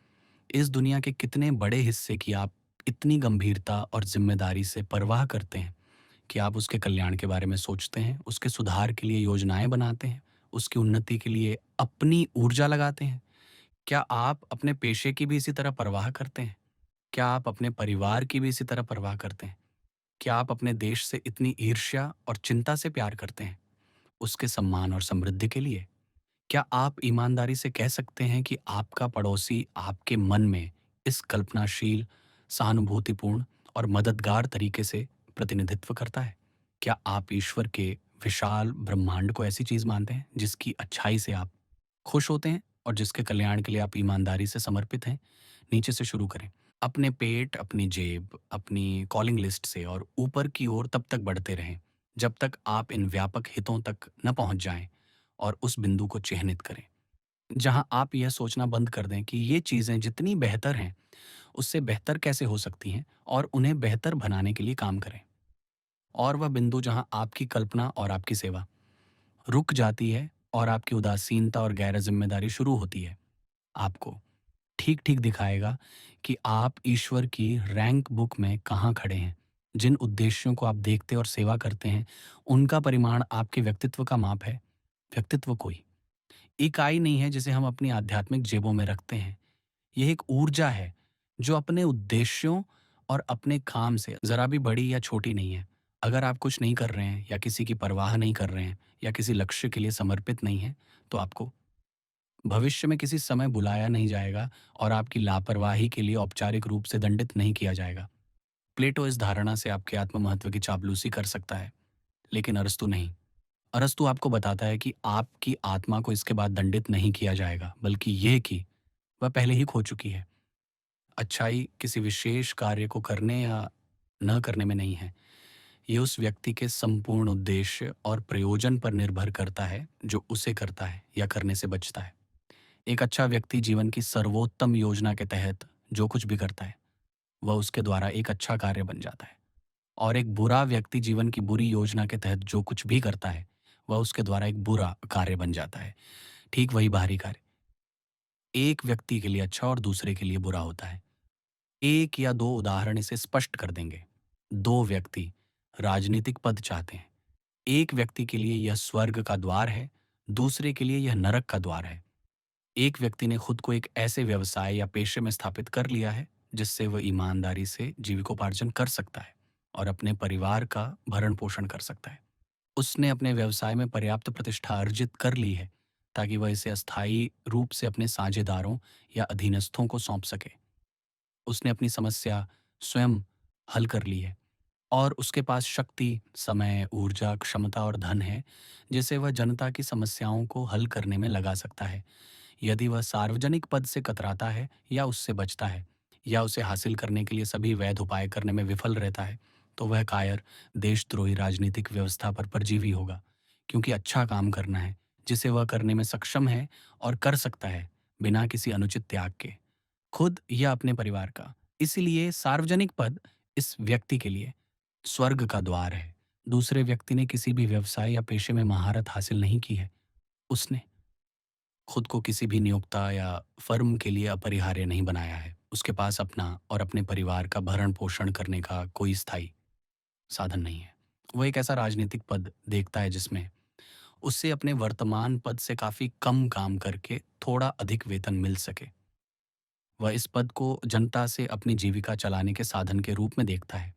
इस दुनिया के कितने बड़े हिस्से की आप इतनी गंभीरता और जिम्मेदारी से परवाह करते हैं कि आप उसके कल्याण के बारे में सोचते हैं, उसके सुधार के लिए योजनाएं बनाते हैं, उसकी उन्नति के लिए अपनी ऊर्जा लगाते हैं? क्या आप अपने पेशे की भी इसी तरह परवाह करते हैं? क्या आप अपने परिवार की भी इसी तरह परवाह करते हैं? क्या आप अपने देश से इतनी ईर्ष्या और चिंता से प्यार करते हैं, उसके सम्मान और समृद्धि के लिए? क्या आप ईमानदारी से कह सकते हैं कि आपका पड़ोसी आपके मन में इस कल्पनाशील, सहानुभूतिपूर्ण और मददगार तरीके से प्रतिनिधित्व करता है? क्या आप ईश्वर के विशाल ब्रह्मांड को ऐसी चीज मानते हैं जिसकी अच्छाई से आप खुश होते हैं और जिसके कल्याण के लिए आप ईमानदारी से समर्पित हैं? नीचे से शुरू करें। अपने पेट, अपनी जेब, अपनी कॉलिंग लिस्ट से और ऊपर की ओर तब तक बढ़ते रहें जब तक आप इन व्यापक हितों तक न पहुंच जाएं और उस बिंदु को चिह्नित करें जहां आप यह सोचना बंद कर दें कि ये चीजें जितनी बेहतर हैं उससे बेहतर कैसे हो सकती हैं, और उन्हें बेहतर बनाने के लिए काम करें। और वह बिंदु जहां आपकी कल्पना और आपकी सेवा रुक जाती है और आपकी उदासीनता और गैर जिम्मेदारी शुरू होती है, आपको ठीक ठीक दिखाएगा कि आप ईश्वर की रैंक बुक में कहाँ खड़े हैं। जिन उद्देश्यों को आप देखते और सेवा करते हैं, उनका परिमाण आपके व्यक्तित्व का माप है। व्यक्तित्व कोई इकाई नहीं है जिसे हम अपनी आध्यात्मिक जेबों में रखते हैं। यह एक ऊर्जा है जो अपने उद्देश्यों और अपने काम से जरा भी बड़ी या छोटी नहीं है। अगर आप कुछ नहीं कर रहे हैं या किसी की परवाह नहीं कर रहे हैं या किसी लक्ष्य के लिए समर्पित नहीं है, तो आपको भविष्य में किसी समय बुलाया नहीं जाएगा और आपकी लापरवाही के लिए औपचारिक रूप से दंडित नहीं किया जाएगा। प्लेटो इस धारणा से आपके आत्म महत्व की चापलूसी कर सकता है, लेकिन अरस्तु नहीं। अरस्तु आपको बताता है कि आपकी आत्मा को इसके बाद दंडित नहीं किया जाएगा, बल्कि यह कि वह पहले ही खो चुकी है। अच्छाई किसी विशेष कार्य को करने या न करने में नहीं है। ये उस व्यक्ति के संपूर्ण उद्देश्य और प्रयोजन पर निर्भर करता है जो उसे करता है या करने से बचता है। एक अच्छा व्यक्ति जीवन की सर्वोत्तम योजना के तहत जो कुछ भी करता है, वह उसके द्वारा एक अच्छा कार्य बन जाता है। और एक बुरा व्यक्ति जीवन की बुरी योजना के तहत जो कुछ भी करता है, वह उसके द्वारा एक बुरा कार्य बन जाता है। ठीक वही बाहरी कार्य एक व्यक्ति के लिए अच्छा और दूसरे के लिए बुरा होता है। एक या दो उदाहरण इसे स्पष्ट कर देंगे। दो व्यक्ति राजनीतिक पद चाहते हैं। एक व्यक्ति के लिए यह स्वर्ग का द्वार है, दूसरे के लिए यह नरक का द्वार है। एक व्यक्ति ने खुद को एक ऐसे व्यवसाय या पेशे में स्थापित कर लिया है जिससे वह ईमानदारी से जीविकोपार्जन कर सकता है और अपने परिवार का भरण पोषण कर सकता है। उसने अपने व्यवसाय में पर्याप्त प्रतिष्ठा अर्जित कर ली है ताकि वह इसे अस्थायी रूप से अपने साझेदारों या अधीनस्थों को सौंप सके। उसने अपनी समस्या स्वयं हल कर ली है और उसके पास शक्ति, समय, ऊर्जा, क्षमता और धन है जिसे वह जनता की समस्याओं को हल करने में लगा सकता है। यदि वह सार्वजनिक पद से कतराता है या उससे बचता है या उसे हासिल करने के लिए सभी वैध उपाय करने में विफल रहता है, तो वह कायर, देशद्रोही राजनीतिक व्यवस्था पर परजीवी होगा। क्योंकि अच्छा काम करना है जिसे वह करने में सक्षम है और कर सकता है बिना किसी अनुचित त्याग के, खुद या अपने परिवार का। इसलिए सार्वजनिक पद इस व्यक्ति के लिए स्वर्ग का द्वार है। दूसरे व्यक्ति ने किसी भी व्यवसाय या पेशे में महारत हासिल नहीं की है। उसने खुद को किसी भी नियोक्ता या फर्म के लिए अपरिहार्य नहीं बनाया है। उसके पास अपना और अपने परिवार का भरण पोषण करने का कोई स्थायी साधन नहीं है। वह एक ऐसा राजनीतिक पद देखता है जिसमें उससे अपने वर्तमान पद से काफी कम काम करके थोड़ा अधिक वेतन मिल सके। वह इस पद को जनता से अपनी जीविका चलाने के साधन के रूप में देखता है।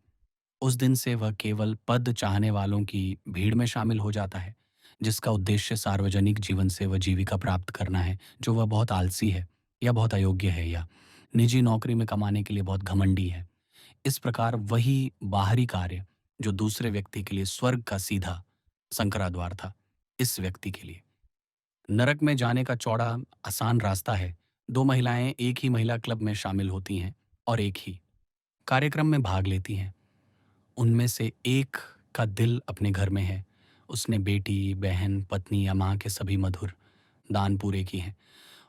उस दिन से वह केवल पद चाहने वालों की भीड़ में शामिल हो जाता है जिसका उद्देश्य सार्वजनिक जीवन से वह जीविका प्राप्त करना है, जो वह बहुत आलसी है या बहुत अयोग्य है या निजी नौकरी में कमाने के लिए बहुत घमंडी है। इस प्रकार वही बाहरी कार्य जो दूसरे व्यक्ति के लिए स्वर्ग का सीधा संकरा द्वार था, इस व्यक्ति के लिए नरक में जाने का चौड़ा आसान रास्ता है। दो महिलाएं एक ही महिला क्लब में शामिल होती हैं और एक ही कार्यक्रम में भाग लेती हैं। उनमें से एक का दिल अपने घर में है। उसने बेटी, बहन, पत्नी या माँ के सभी मधुर दान पूरे किए हैं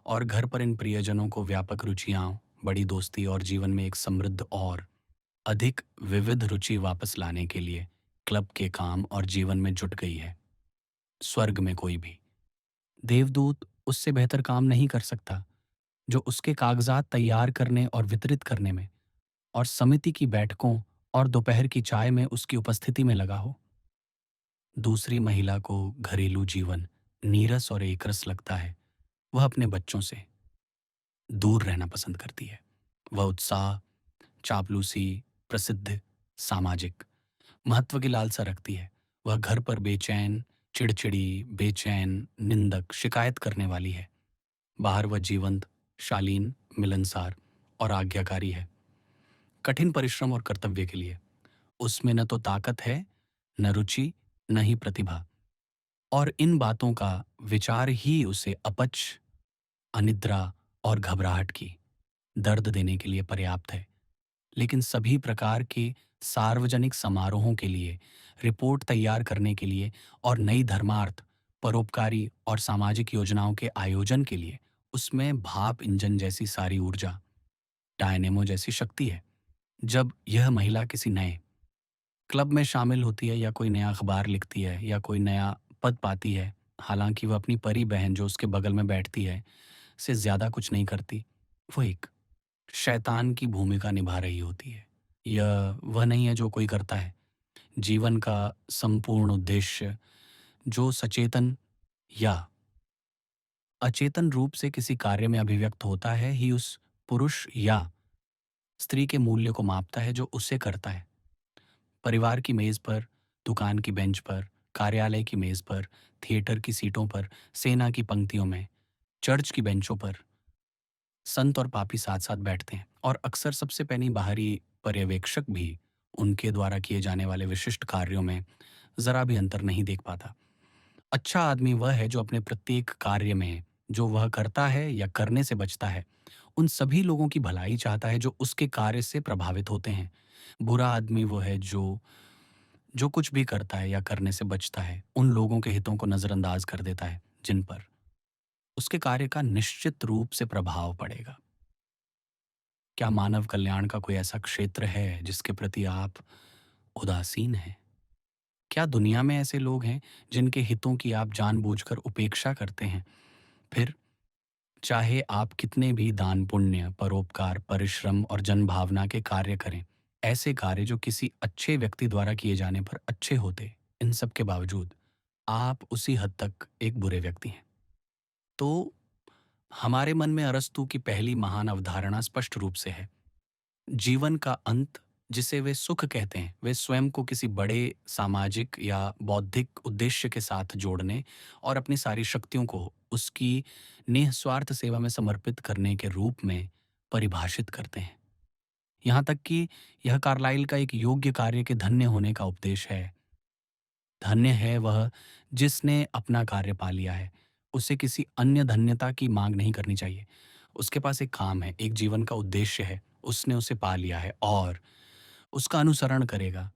और घर पर इन प्रियजनों को व्यापक रुचियाँ, बड़ी दोस्ती और जीवन में एक समृद्ध और अधिक विविध रुचि वापस लाने के लिए क्लब के काम और जीवन में जुट गई है। स्वर्ग में कोई भी देवदूत उससे बेहतर काम नहीं कर सकता, जो उसके कागजात तैयार करने और वितरित करने में और समिति की बैठकों और दोपहर की चाय में उसकी उपस्थिति में लगा हो। दूसरी महिला को घरेलू जीवन नीरस और एकरस लगता है। वह अपने बच्चों से दूर रहना पसंद करती है। वह उत्साह, चापलूसी, प्रसिद्ध, सामाजिक महत्व की लालसा रखती है। वह घर पर बेचैन, चिड़चिड़ी, बेचैन, निंदक, शिकायत करने वाली है। बाहर वह जीवंत, शालीन, मिलनसार और आज्ञाकारी है। कठिन परिश्रम और कर्तव्य के लिए उसमें न तो ताकत है, न रुचि, न ही प्रतिभा, और इन बातों का विचार ही उसे अपच, अनिद्रा और घबराहट की दर्द देने के लिए पर्याप्त है। लेकिन सभी प्रकार के सार्वजनिक समारोहों के लिए, रिपोर्ट तैयार करने के लिए और नई धर्मार्थ, परोपकारी और सामाजिक योजनाओं के आयोजन के लिए उसमें भाप इंजन जैसी सारी ऊर्जा, डायनेमो जैसी शक्ति है। जब यह महिला किसी नए क्लब में शामिल होती है या कोई नया अखबार लिखती है या कोई नया पद पाती है, हालांकि वह अपनी परी बहन जो उसके बगल में बैठती है से ज्यादा कुछ नहीं करती, वो एक शैतान की भूमिका निभा रही होती है। यह वह नहीं है जो कोई करता है। जीवन का संपूर्ण उद्देश्य जो सचेतन या अचेतन रूप से किसी कार्य में अभिव्यक्त होता है ही उस पुरुष या स्त्री के मूल्य को मापता है जो उसे करता है। परिवार की मेज पर, दुकान की बेंच पर, कार्यालय की मेज पर, थिएटर की सीटों पर, सेना की पंक्तियों में, चर्च की बेंचों पर संत और पापी साथ साथ बैठते हैं और अक्सर सबसे पहली बाहरी पर्यवेक्षक भी उनके द्वारा किए जाने वाले विशिष्ट कार्यों में जरा भी अंतर नहीं देख पाता। अच्छा आदमी वह है जो अपने प्रत्येक कार्य में जो वह करता है या करने से बचता है, उन सभी लोगों की भलाई चाहता है जो उसके कार्य से प्रभावित होते हैं। बुरा आदमी वो है जो जो कुछ भी करता है या करने से बचता है, उन लोगों के हितों को नजरअंदाज कर देता है जिन पर उसके कार्य का निश्चित रूप से प्रभाव पड़ेगा। क्या मानव कल्याण का कोई ऐसा क्षेत्र है जिसके प्रति आप उदासीन हैं? क्या दुनिया में ऐसे लोग हैं जिनके हितों की आप जानबूझकर उपेक्षा करते हैं? फिर चाहे आप कितने भी दान पुण्य, परोपकार, परिश्रम और जनभावना के कार्य करें, ऐसे कार्य जो किसी अच्छे व्यक्ति द्वारा किए जाने पर अच्छे होते, इन सब के बावजूद आप उसी हद तक एक बुरे व्यक्ति हैं। तो हमारे मन में अरस्तू की पहली महान अवधारणा स्पष्ट रूप से है। जीवन का अंत जिसे वे सुख कहते हैं, वे स्वयं को किसी बड़े सामाजिक या बौद्धिक उद्देश्य के साथ जोड़ने और अपनी सारी शक्तियों को उसकी निस्वार्थ सेवा में समर्पित करने के रूप में परिभाषित करते हैं। यहाँ तक कि यह कार्लाइल का एक योग्य कार्य के धन्य होने का उपदेश है। धन्य है वह जिसने अपना कार्य पा लिया है। उसे किसी अन्य धन्यता की मांग नहीं करनी चाहिए। उसके पास एक काम है, एक जीवन का उद्देश्य है, उसने उसे पा लिया है और उसका अनुसरण करेगा।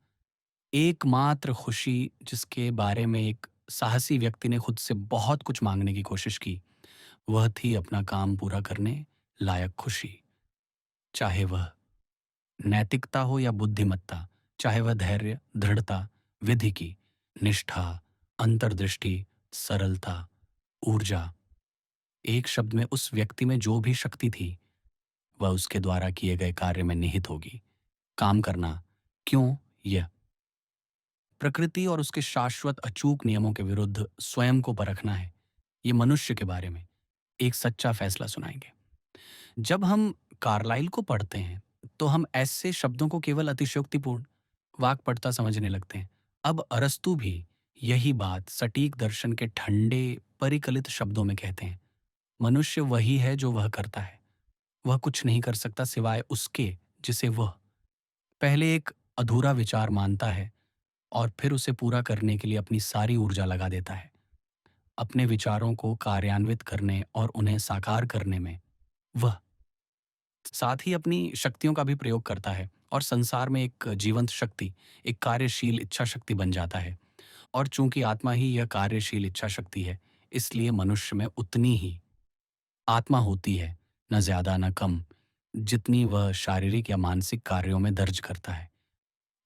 एकमात्र खुशी जिसके बारे में एक साहसी व्यक्ति ने खुद से बहुत कुछ मांगने की कोशिश की, वह थी अपना काम पूरा करने लायक खुशी। चाहे वह नैतिकता हो या बुद्धिमत्ता, चाहे वह धैर्य, दृढ़ता, विधि की निष्ठा, अंतर्दृष्टि, सरलता, ऊर्जा, एक शब्द में उस व्यक्ति में जो भी शक्ति थी, वह उसके द्वारा किए गए कार्य में निहित होगी। काम करना क्यों? यह प्रकृति और उसके शाश्वत अचूक नियमों के विरुद्ध स्वयं को परखना है। ये मनुष्य के बारे में एक सच्चा फैसला सुनाएंगे। जब हम कार्लाइल को पढ़ते हैं तो हम ऐसे शब्दों को केवल अतिशयोक्तिपूर्ण वाक्पटुता समझने लगते हैं। अब अरस्तु भी यही बात सटीक दर्शन के ठंडे परिकलित शब्दों में कहते हैं। मनुष्य वही है जो वह करता है। वह कुछ नहीं कर सकता सिवाय उसके जिसे वह पहले एक अधूरा विचार मानता है और फिर उसे पूरा करने के लिए अपनी सारी ऊर्जा लगा देता है। अपने विचारों को कार्यान्वित करने और उन्हें साकार करने में वह साथ ही अपनी शक्तियों का भी प्रयोग करता है और संसार में एक जीवंत शक्ति, एक कार्यशील इच्छा शक्ति बन जाता है। और चूंकि आत्मा ही यह कार्यशील इच्छा शक्ति है, इसलिए मनुष्य में उतनी ही आत्मा होती है, न ज्यादा न कम, जितनी वह शारीरिक या मानसिक कार्यों में दर्ज करता है।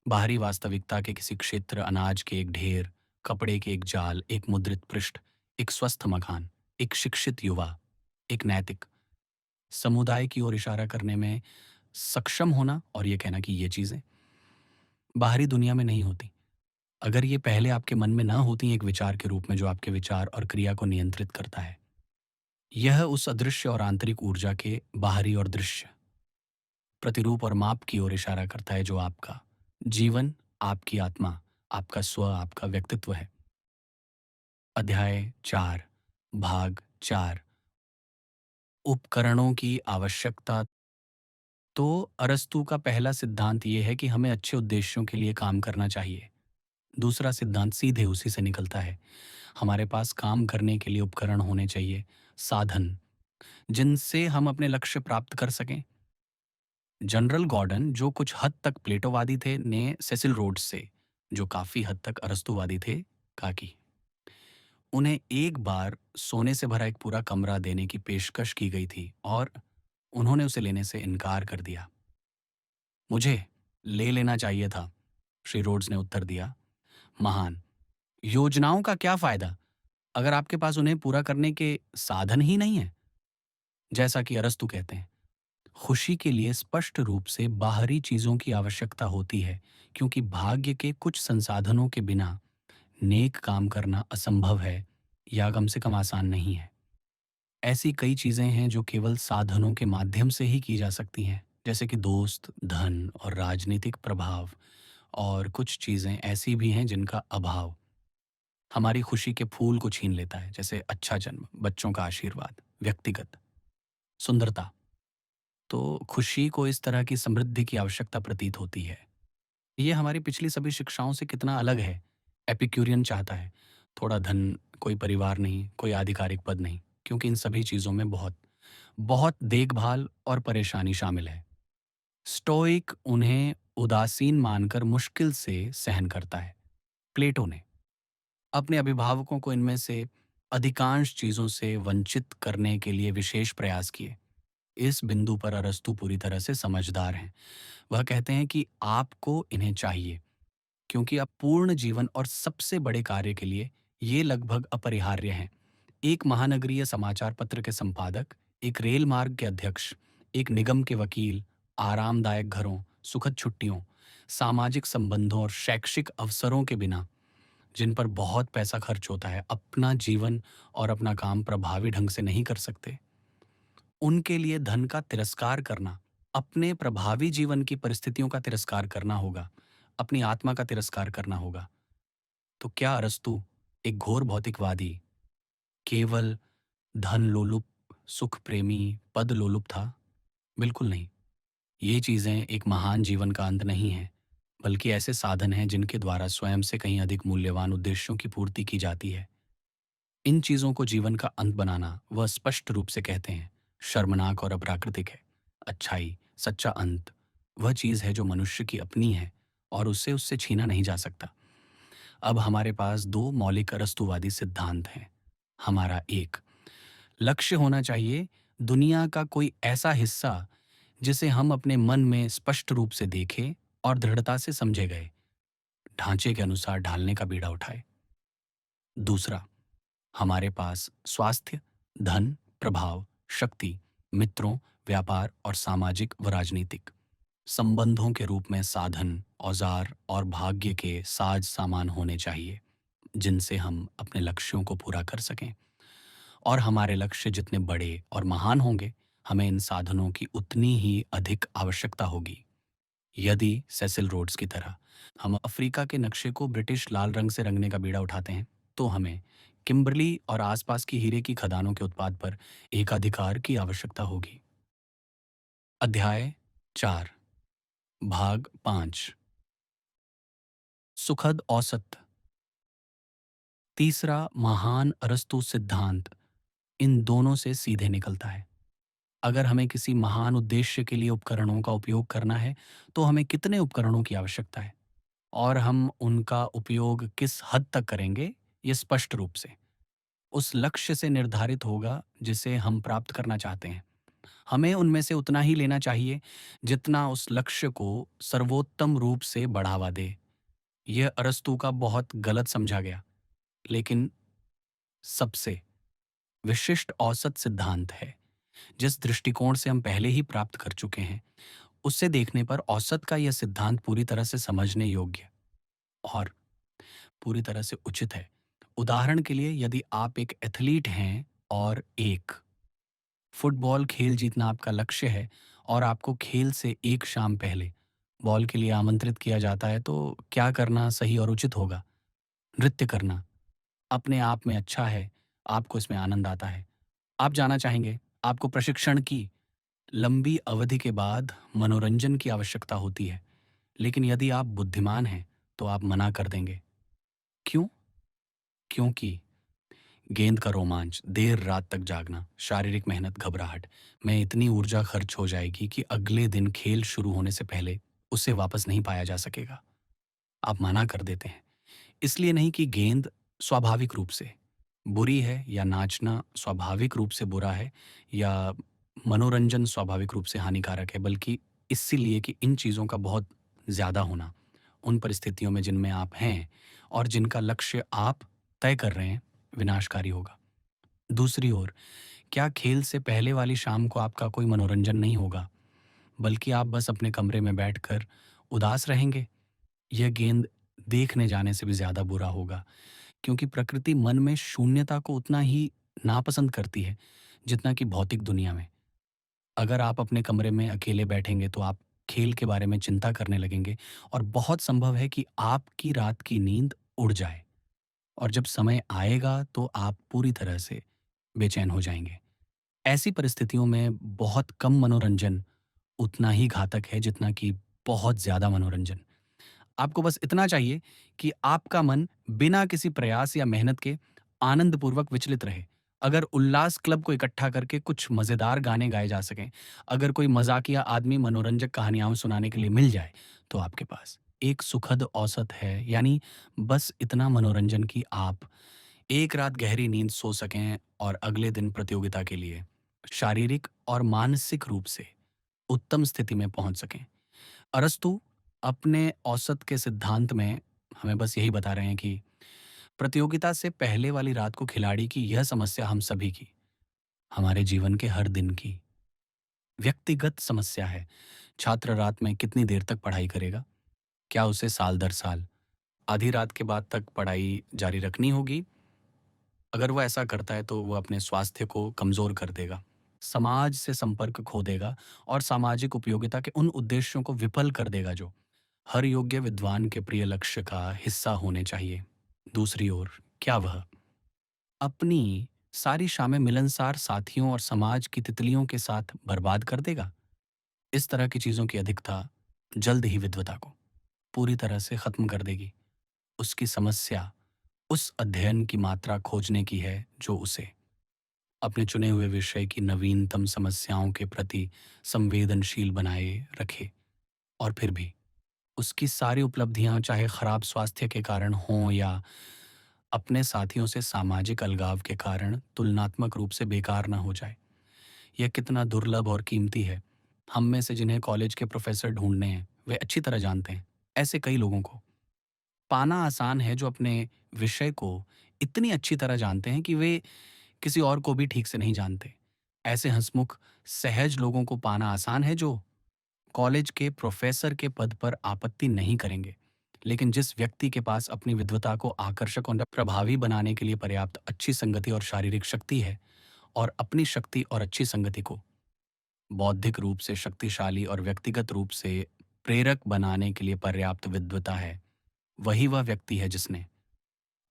बाहरी वास्तविकता के किसी क्षेत्र, अनाज के एक ढेर, कपड़े के एक जाल, एक मुद्रित पृष्ठ, एक स्वस्थ मकान, एक शिक्षित युवा, एक नैतिक समुदाय की ओर इशारा करने में सक्षम होना और ये कहना कि ये चीजें बाहरी दुनिया में नहीं होती। अगर ये पहले आपके मन में ना होती एक विचार के रूप में जो आपके विचार और क्रिया को नियंत्रित करता है, यह उस अदृश्य और आंतरिक ऊर्जा के बाहरी और दृश्य प्रतिरूप और माप की ओर इशारा करता है जो आपका जीवन, आपकी आत्मा, आपका स्व, आपका व्यक्तित्व है। अध्याय 4, भाग 4, उपकरणों की आवश्यकता। तो अरस्तू का पहला सिद्धांत ये है कि हमें अच्छे उद्देश्यों के लिए काम करना चाहिए। दूसरा सिद्धांत सीधे उसी से निकलता है। हमारे पास काम करने के लिए उपकरण होने चाहिए, साधन, जिनसे हम अपने लक्ष्य प्राप्त कर सकें। जनरल गॉर्डन, जो कुछ हद तक प्लेटोवादी थे, ने सेसिल रोड्स से, जो काफी हद तक अरस्तुवादी थे, कहा कि उन्हें एक बार सोने से भरा एक पूरा कमरा देने की पेशकश की गई थी और उन्होंने उसे लेने से इनकार कर दिया। मुझे ले लेना चाहिए था, श्री रोड्स ने उत्तर दिया। महान योजनाओं का क्या फायदा अगर आपके पास उन्हें पूरा करने के साधन ही नहीं है। जैसा कि अरस्तु कहते हैं, खुशी के लिए स्पष्ट रूप से बाहरी चीजों की आवश्यकता होती है, क्योंकि भाग्य के कुछ संसाधनों के बिना नेक काम करना असंभव है या कम से कम आसान नहीं है। ऐसी कई चीजें हैं जो केवल साधनों के माध्यम से ही की जा सकती हैं, जैसे कि दोस्त, धन और राजनीतिक प्रभाव। और कुछ चीजें ऐसी भी हैं जिनका अभाव हमारी खुशी के फूल को छीन लेता है, जैसे अच्छा जन्म, बच्चों का आशीर्वाद, व्यक्तिगत सुंदरता। तो खुशी को इस तरह की समृद्धि की आवश्यकता प्रतीत होती है। ये हमारी पिछली सभी शिक्षाओं से कितना अलग है। एपिक्यूरियन चाहता है थोड़ा धन, कोई परिवार नहीं, कोई आधिकारिक पद नहीं, क्योंकि इन सभी चीजों में बहुत बहुत देखभाल और परेशानी शामिल है। स्टोइक उन्हें उदासीन मानकर मुश्किल से सहन करता है। प्लेटो ने अपने अभिभावकों को इनमें से अधिकांश चीजों से वंचित करने के लिए विशेष प्रयास किए। इस बिंदु पर अरस्तु पूरी तरह से समझदार हैं। वह कहते हैं कि आपको इन्हें चाहिए, क्योंकि आप पूर्ण जीवन और सबसे बड़े कार्य के लिए ये लगभग अपरिहार्य हैं। एक महानगरीय समाचार पत्र के संपादक, एक रेल मार्ग के अध्यक्ष, एक निगम के वकील, आरामदायक घरों, सुखद छुट्टियों, सामाजिक संबंधों और शैक्षिक अवसरों के बिना, जिन पर बहुत पैसा खर्च होता है, अपना जीवन और अपना काम प्रभावी ढंग से नहीं कर सकते। उनके लिए धन का तिरस्कार करना, अपने प्रभावी जीवन की परिस्थितियों का तिरस्कार करना होगा, अपनी आत्मा का तिरस्कार करना होगा। तो क्या अरस्तु एक घोर भौतिकवादी, केवल धन लोलुप, सुख प्रेमी, पद लोलुप था? बिल्कुल नहीं। ये चीजें एक महान जीवन का अंत नहीं है, बल्कि ऐसे साधन हैं जिनके द्वारा स्वयं से कहीं अधिक मूल्यवान उद्देश्यों की पूर्ति की जाती है। इन चीजों को जीवन का अंत बनाना, वह स्पष्ट रूप से कहते हैं, शर्मनाक और अप्राकृतिक है। अच्छाई, सच्चा अंत, वह चीज है जो मनुष्य की अपनी है और उसे उससे छीना नहीं जा सकता। अब हमारे पास दो मौलिक अरस्तुवादी सिद्धांत हैं। हमारा एक लक्ष्य होना चाहिए, दुनिया का कोई ऐसा हिस्सा जिसे हम अपने मन में स्पष्ट रूप से देखें और दृढ़ता से समझे गए ढांचे के अनुसार ढालने का बीड़ा उठाए। दूसरा, हमारे पास स्वास्थ्य, धन, प्रभाव, शक्ति, मित्रों, व्यापार और सामाजिक व राजनीतिक संबंधों के रूप में साधन, औजार और भाग्य के साज सामान होने चाहिए, जिनसे हम अपने लक्ष्यों को पूरा कर सकें। और हमारे लक्ष्य जितने बड़े और महान होंगे, हमें इन साधनों की उतनी ही अधिक आवश्यकता होगी। यदि सेसिल रोड्स की तरह हम अफ्रीका के नक्शे को ब्रिटिश लाल रंग से रंगने का बीड़ा उठाते हैं, तो हमें किम्बरली और आसपास की हीरे की खदानों के उत्पाद पर एकाधिकार की आवश्यकता होगी। अध्याय 4, भाग 5। सुखद औसत। तीसरा महान अरस्तु सिद्धांत इन दोनों से सीधे निकलता है। अगर हमें किसी महान उद्देश्य के लिए उपकरणों का उपयोग करना है, तो हमें कितने उपकरणों की आवश्यकता है और हम उनका उपयोग किस हद तक करेंगे, ये स्पष्ट रूप से उस लक्ष्य से निर्धारित होगा जिसे हम प्राप्त करना चाहते हैं। हमें उनमें से उतना ही लेना चाहिए जितना उस लक्ष्य को सर्वोत्तम रूप से बढ़ावा दे। यह अरस्तू का बहुत गलत समझा गया, लेकिन सबसे विशिष्ट औसत सिद्धांत है। जिस दृष्टिकोण से हम पहले ही प्राप्त कर चुके हैं, उससे देखने पर औसत का यह सिद्धांत पूरी तरह से समझने योग्य और पूरी तरह से उचित है। उदाहरण के लिए, यदि आप एक एथलीट हैं और एक फुटबॉल खेल जीतना आपका लक्ष्य है और आपको खेल से एक शाम पहले बॉल के लिए आमंत्रित किया जाता है, तो क्या करना सही और उचित होगा? नृत्य करना अपने आप में अच्छा है, आपको इसमें आनंद आता है। आप जाना चाहेंगे, आपको प्रशिक्षण की लंबी अवधि के बाद मनोरंजन की आवश्यकता होती है, लेकिन यदि आप बुद्धिमान हैं, तो आप मना कर देंगे। क्यों? क्योंकि गेंद का रोमांच, देर रात तक जागना, शारीरिक मेहनत, घबराहट में इतनी ऊर्जा खर्च हो जाएगी कि अगले दिन खेल शुरू होने से पहले उसे वापस नहीं पाया जा सकेगा। आप मना कर देते हैं। इसलिए नहीं कि गेंद स्वाभाविक रूप से बुरी है या नाचना स्वाभाविक रूप से बुरा है या मनोरंजन स्वाभाविक रूप से हानिकारक है, बल्कि इसीलिए कि इन चीज़ों का बहुत ज़्यादा होना उन परिस्थितियों में जिनमें आप हैं और जिनका लक्ष्य आप तय कर रहे हैं, विनाशकारी होगा। दूसरी ओर, क्या खेल से पहले वाली शाम को आपका कोई मनोरंजन नहीं होगा, बल्कि आप बस अपने कमरे में बैठकर उदास रहेंगे? यह गेंद देखने जाने से भी ज़्यादा बुरा होगा, क्योंकि प्रकृति मन में शून्यता को उतना ही नापसंद करती है जितना कि भौतिक दुनिया में। अगर आप अपने कमरे में अकेले बैठेंगे, तो आप खेल के बारे में चिंता करने लगेंगे और बहुत संभव है कि आपकी रात की नींद उड़ जाए और जब समय आएगा तो आप पूरी तरह से बेचैन हो जाएंगे। ऐसी परिस्थितियों में बहुत कम मनोरंजन उतना ही घातक है जितना कि बहुत ज़्यादा मनोरंजन। आपको बस इतना चाहिए कि आपका मन बिना किसी प्रयास या मेहनत के आनंदपूर्वक विचलित रहे। अगर उल्लास क्लब को इकट्ठा करके कुछ मज़ेदार गाने गाए जा सकें, अगर कोई मज़ाकिया आदमी मनोरंजक कहानियाँ सुनाने के लिए मिल जाए, तो आपके पास एक सुखद औसत है, यानी बस इतना मनोरंजन कि आप एक रात गहरी नींद सो सकें और अगले दिन प्रतियोगिता के लिए शारीरिक और मानसिक रूप से उत्तम स्थिति में पहुंच सकें। अरस्तु अपने औसत के सिद्धांत में हमें बस यही बता रहे हैं कि प्रतियोगिता से पहले वाली रात को खिलाड़ी की यह समस्या हम सभी की, हमारे जीवन के हर दिन की व्यक्तिगत समस्या है। छात्र रात में कितनी देर तक पढ़ाई करेगा? क्या उसे साल दर साल आधी रात के बाद तक पढ़ाई जारी रखनी होगी? अगर वो ऐसा करता है, तो वो अपने स्वास्थ्य को कमजोर कर देगा, समाज से संपर्क खो देगा और सामाजिक उपयोगिता के उन उद्देश्यों को विफल कर देगा जो हर योग्य विद्वान के प्रिय लक्ष्य का हिस्सा होने चाहिए। दूसरी ओर, क्या वह अपनी सारी शामें मिलनसार साथियों और समाज की तितलियों के साथ बर्बाद कर देगा? इस तरह की चीजों की अधिकता जल्द ही विद्वता को पूरी तरह से खत्म कर देगी। उसकी समस्या उस अध्ययन की मात्रा खोजने की है जो उसे अपने चुने हुए विषय की नवीनतम समस्याओं के प्रति संवेदनशील बनाए रखे। और फिर भी उसकी सारी उपलब्धियां, चाहे खराब स्वास्थ्य के कारण हों या अपने साथियों से सामाजिक अलगाव के कारण, तुलनात्मक रूप से बेकार ना हो जाए। यह कितना दुर्लभ और कीमती है। हम में से जिन्हें कॉलेज के प्रोफेसर ढूंढने हैं, वे अच्छी तरह जानते हैं ऐसे कई लोगों को पाना आसान है जो अपने विषय को इतनी अच्छी तरह जानते हैं कि वे किसी और को भी ठीक से नहीं जानते। ऐसे हंसमुख, सहज लोगों को पाना आसान है जो कॉलेज के प्रोफेसर के पद पर आपत्ति नहीं करेंगे। लेकिन जिस व्यक्ति के पास अपनी विद्वता को आकर्षक और प्रभावी बनाने के लिए पर्याप्त अच्छी संगति और शारीरिक शक्ति है, और अपनी शक्ति और अच्छी संगति को बौद्धिक रूप से शक्तिशाली और व्यक्तिगत रूप से प्रेरक बनाने के लिए पर्याप्त विद्वता है, वही वह व्यक्ति है जिसने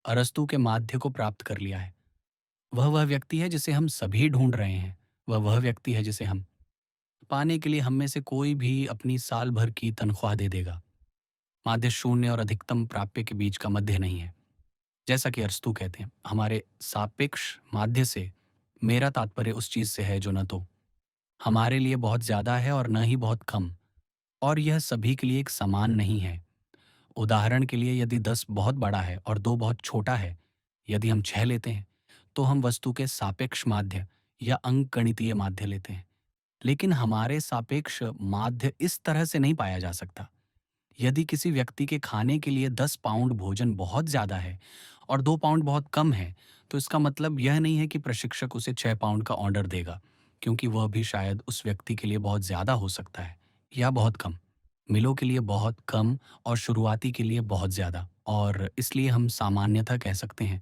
अरस्तु के माध्य को प्राप्त कर लिया है। वह व्यक्ति है जिसे हम सभी ढूंढ रहे हैं। वह व्यक्ति है जिसे हम पाने के लिए हम में से कोई भी अपनी साल भर की तनख्वाह दे देगा। माध्य शून्य और अधिकतम प्राप्य के बीच का मध्य नहीं है। जैसा कि अरस्तू कहते हैं, हमारे सापेक्ष माध्य से मेरा तात्पर्य उस चीज से है जो न तो हमारे लिए बहुत ज्यादा है और न ही बहुत कम, और यह सभी के लिए एक समान नहीं है। उदाहरण के लिए, यदि 10 बहुत बड़ा है और 2 बहुत छोटा है, यदि हम 6 लेते हैं, तो हम वस्तु के सापेक्ष माध्य या अंकगणितीय माध्य लेते हैं। लेकिन हमारे सापेक्ष माध्य इस तरह से नहीं पाया जा सकता। यदि किसी व्यक्ति के खाने के लिए 10 पाउंड भोजन बहुत ज्यादा है और 2 पाउंड बहुत कम है, तो इसका मतलब यह नहीं है कि प्रशिक्षक उसे 6 पाउंड का ऑर्डर देगा, क्योंकि वह भी शायद उस व्यक्ति के लिए बहुत ज्यादा हो सकता है या बहुत कम। मिलों के लिए बहुत कम और शुरुआती के लिए बहुत ज्यादा। और इसलिए हम सामान्यतः कह सकते हैं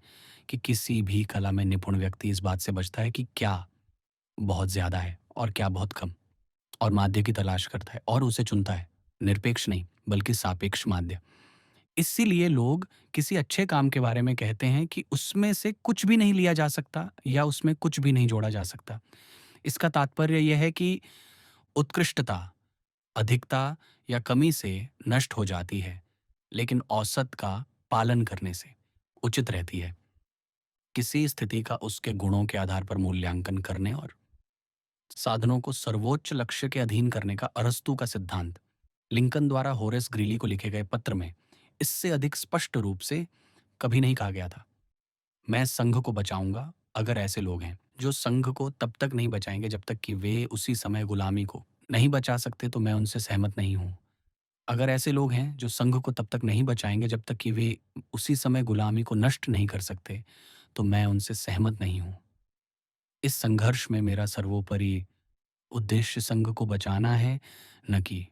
कि किसी भी कला में निपुण व्यक्ति इस बात से बचता है कि क्या बहुत ज्यादा है और क्या बहुत कम, और माध्य की तलाश करता है और उसे चुनता है, निरपेक्ष नहीं बल्कि सापेक्ष माध्य। इसीलिए लोग किसी अच्छे काम के बारे में कहते हैं कि उसमें से कुछ भी नहीं लिया जा सकता या उसमें कुछ भी नहीं जोड़ा जा सकता। इसका तात्पर्य यह है कि उत्कृष्टता अधिकता या कमी से नष्ट हो जाती है, लेकिन औसत का पालन करने से उचित रहती है। किसी स्थिति का उसके गुणों के आधार पर मूल्यांकन करने और साधनों को सर्वोच्च लक्ष्य के अधीन करने का अरस्तू का सिद्धांत लिंकन द्वारा होरेस ग्रीली को लिखे गए पत्र में इससे अधिक स्पष्ट रूप से कभी नहीं कहा गया था। मैं संघ को बचाऊंगा अगर ऐसे लोग हैं जो संघ को तब तक नहीं बचाएंगे जब तक कि वे उसी समय गुलामी को नहीं बचा सकते, तो मैं उनसे सहमत नहीं हूं। अगर ऐसे लोग हैं जो संघ को तब तक नहीं बचाएंगे जब तक कि वे उसी समय गुलामी को नष्ट नहीं कर सकते, तो मैं उनसे सहमत नहीं हूं। इस संघर्ष में मेरा सर्वोपरि उद्देश्य संघ को बचाना है, न कि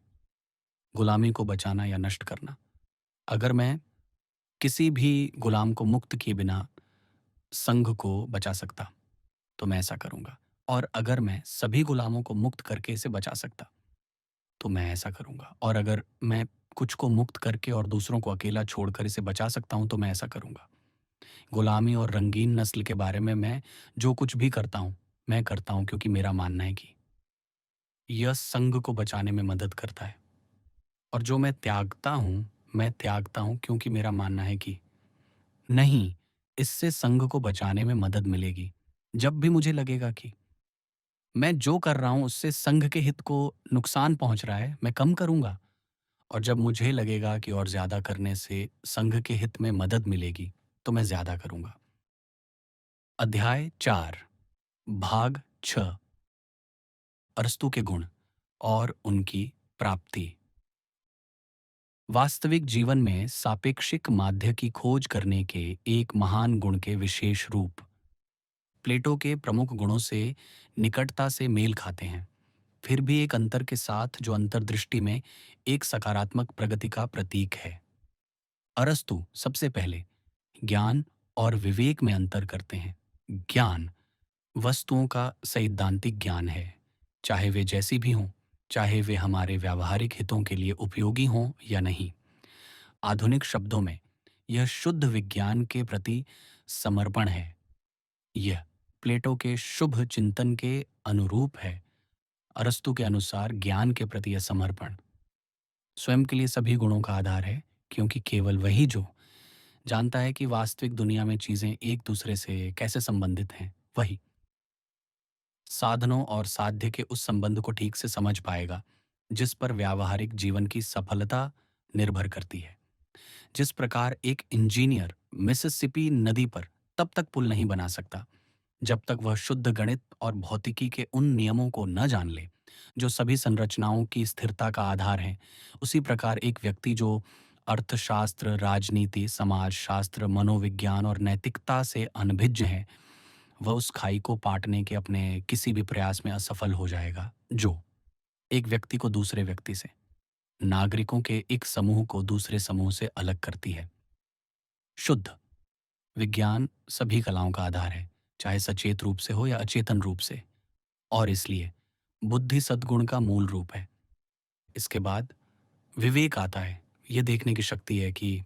गुलामी को बचाना या नष्ट करना। अगर मैं किसी भी गुलाम को मुक्त किए बिना संघ को बचा सकता, तो मैं ऐसा करूंगा। और अगर मैं सभी गुलामों को मुक्त करके इसे बचा सकता, तो मैं ऐसा करूंगा। और अगर मैं कुछ को मुक्त करके और दूसरों को अकेला छोड़कर इसे बचा सकता हूं, तो मैं ऐसा करूंगा। गुलामी और रंगीन नस्ल के बारे में मैं जो कुछ भी करता हूं, मैं करता हूं क्योंकि मेरा मानना है कि यह संघ को बचाने में मदद करता है। और जो मैं त्यागता हूं क्योंकि मेरा मानना है कि नहीं, इससे संघ को बचाने में मदद मिलेगी। जब भी मुझे लगेगा कि मैं जो कर रहा हूं उससे संघ के हित को नुकसान पहुंच रहा है, मैं कम करूंगा। और जब मुझे लगेगा कि और ज्यादा करने से संघ के हित में मदद मिलेगी, तो मैं ज्यादा करूंगा। अध्याय 4, भाग 6, अरस्तू के गुण और उनकी प्राप्ति। वास्तविक जीवन में सापेक्षिक माध्य की खोज करने के एक महान गुण के विशेष रूप प्लेटो के प्रमुख गुणों से निकटता से मेल खाते हैं, फिर भी एक अंतर के साथ जो अंतर्दृष्टि में एक सकारात्मक प्रगति का प्रतीक है। अरस्तु सबसे पहले ज्ञान और विवेक में अंतर करते हैं। ज्ञान वस्तुओं का सैद्धांतिक ज्ञान है, चाहे वे जैसी भी हों, चाहे वे हमारे व्यावहारिक हितों के लिए उपयोगी हों या नहीं। आधुनिक शब्दों में यह शुद्ध विज्ञान के प्रति समर्पण है। यह प्लेटो के शुभ चिंतन के अनुरूप है। अरस्तु के अनुसार ज्ञान के प्रति यह समर्पण स्वयं के लिए सभी गुणों का आधार है, क्योंकि केवल वही जो जानता है कि वास्तविक दुनिया में चीजें एक दूसरे से कैसे संबंधित हैं, वही साधनों और साध्य के उस संबंध को ठीक से समझ पाएगा जिस पर व्यावहारिक जीवन की सफलता निर्भर करती है। जिस प्रकार एक इंजीनियर मिसिसिपी नदी पर तब तक पुल नहीं बना सकता जब तक वह शुद्ध गणित और भौतिकी के उन नियमों को न जान ले जो सभी संरचनाओं की स्थिरता का आधार हैं, उसी प्रकार एक व्यक्ति जो अर्थशास्त्र, राजनीति, समाजशास्त्र, मनोविज्ञान और नैतिकता से अनभिज्ञ है, वह उस खाई को पाटने के अपने किसी भी प्रयास में असफल हो जाएगा जो एक व्यक्ति को दूसरे व्यक्ति से, नागरिकों के एक समूह को दूसरे समूह से अलग करती है। शुद्ध विज्ञान सभी कलाओं का आधार है, चाहे सचेत रूप से हो या अचेतन रूप से, और इसलिए बुद्धि सद्गुण का मूल रूप है। इसके बाद विवेक आता है। यह देखने की शक्ति है कि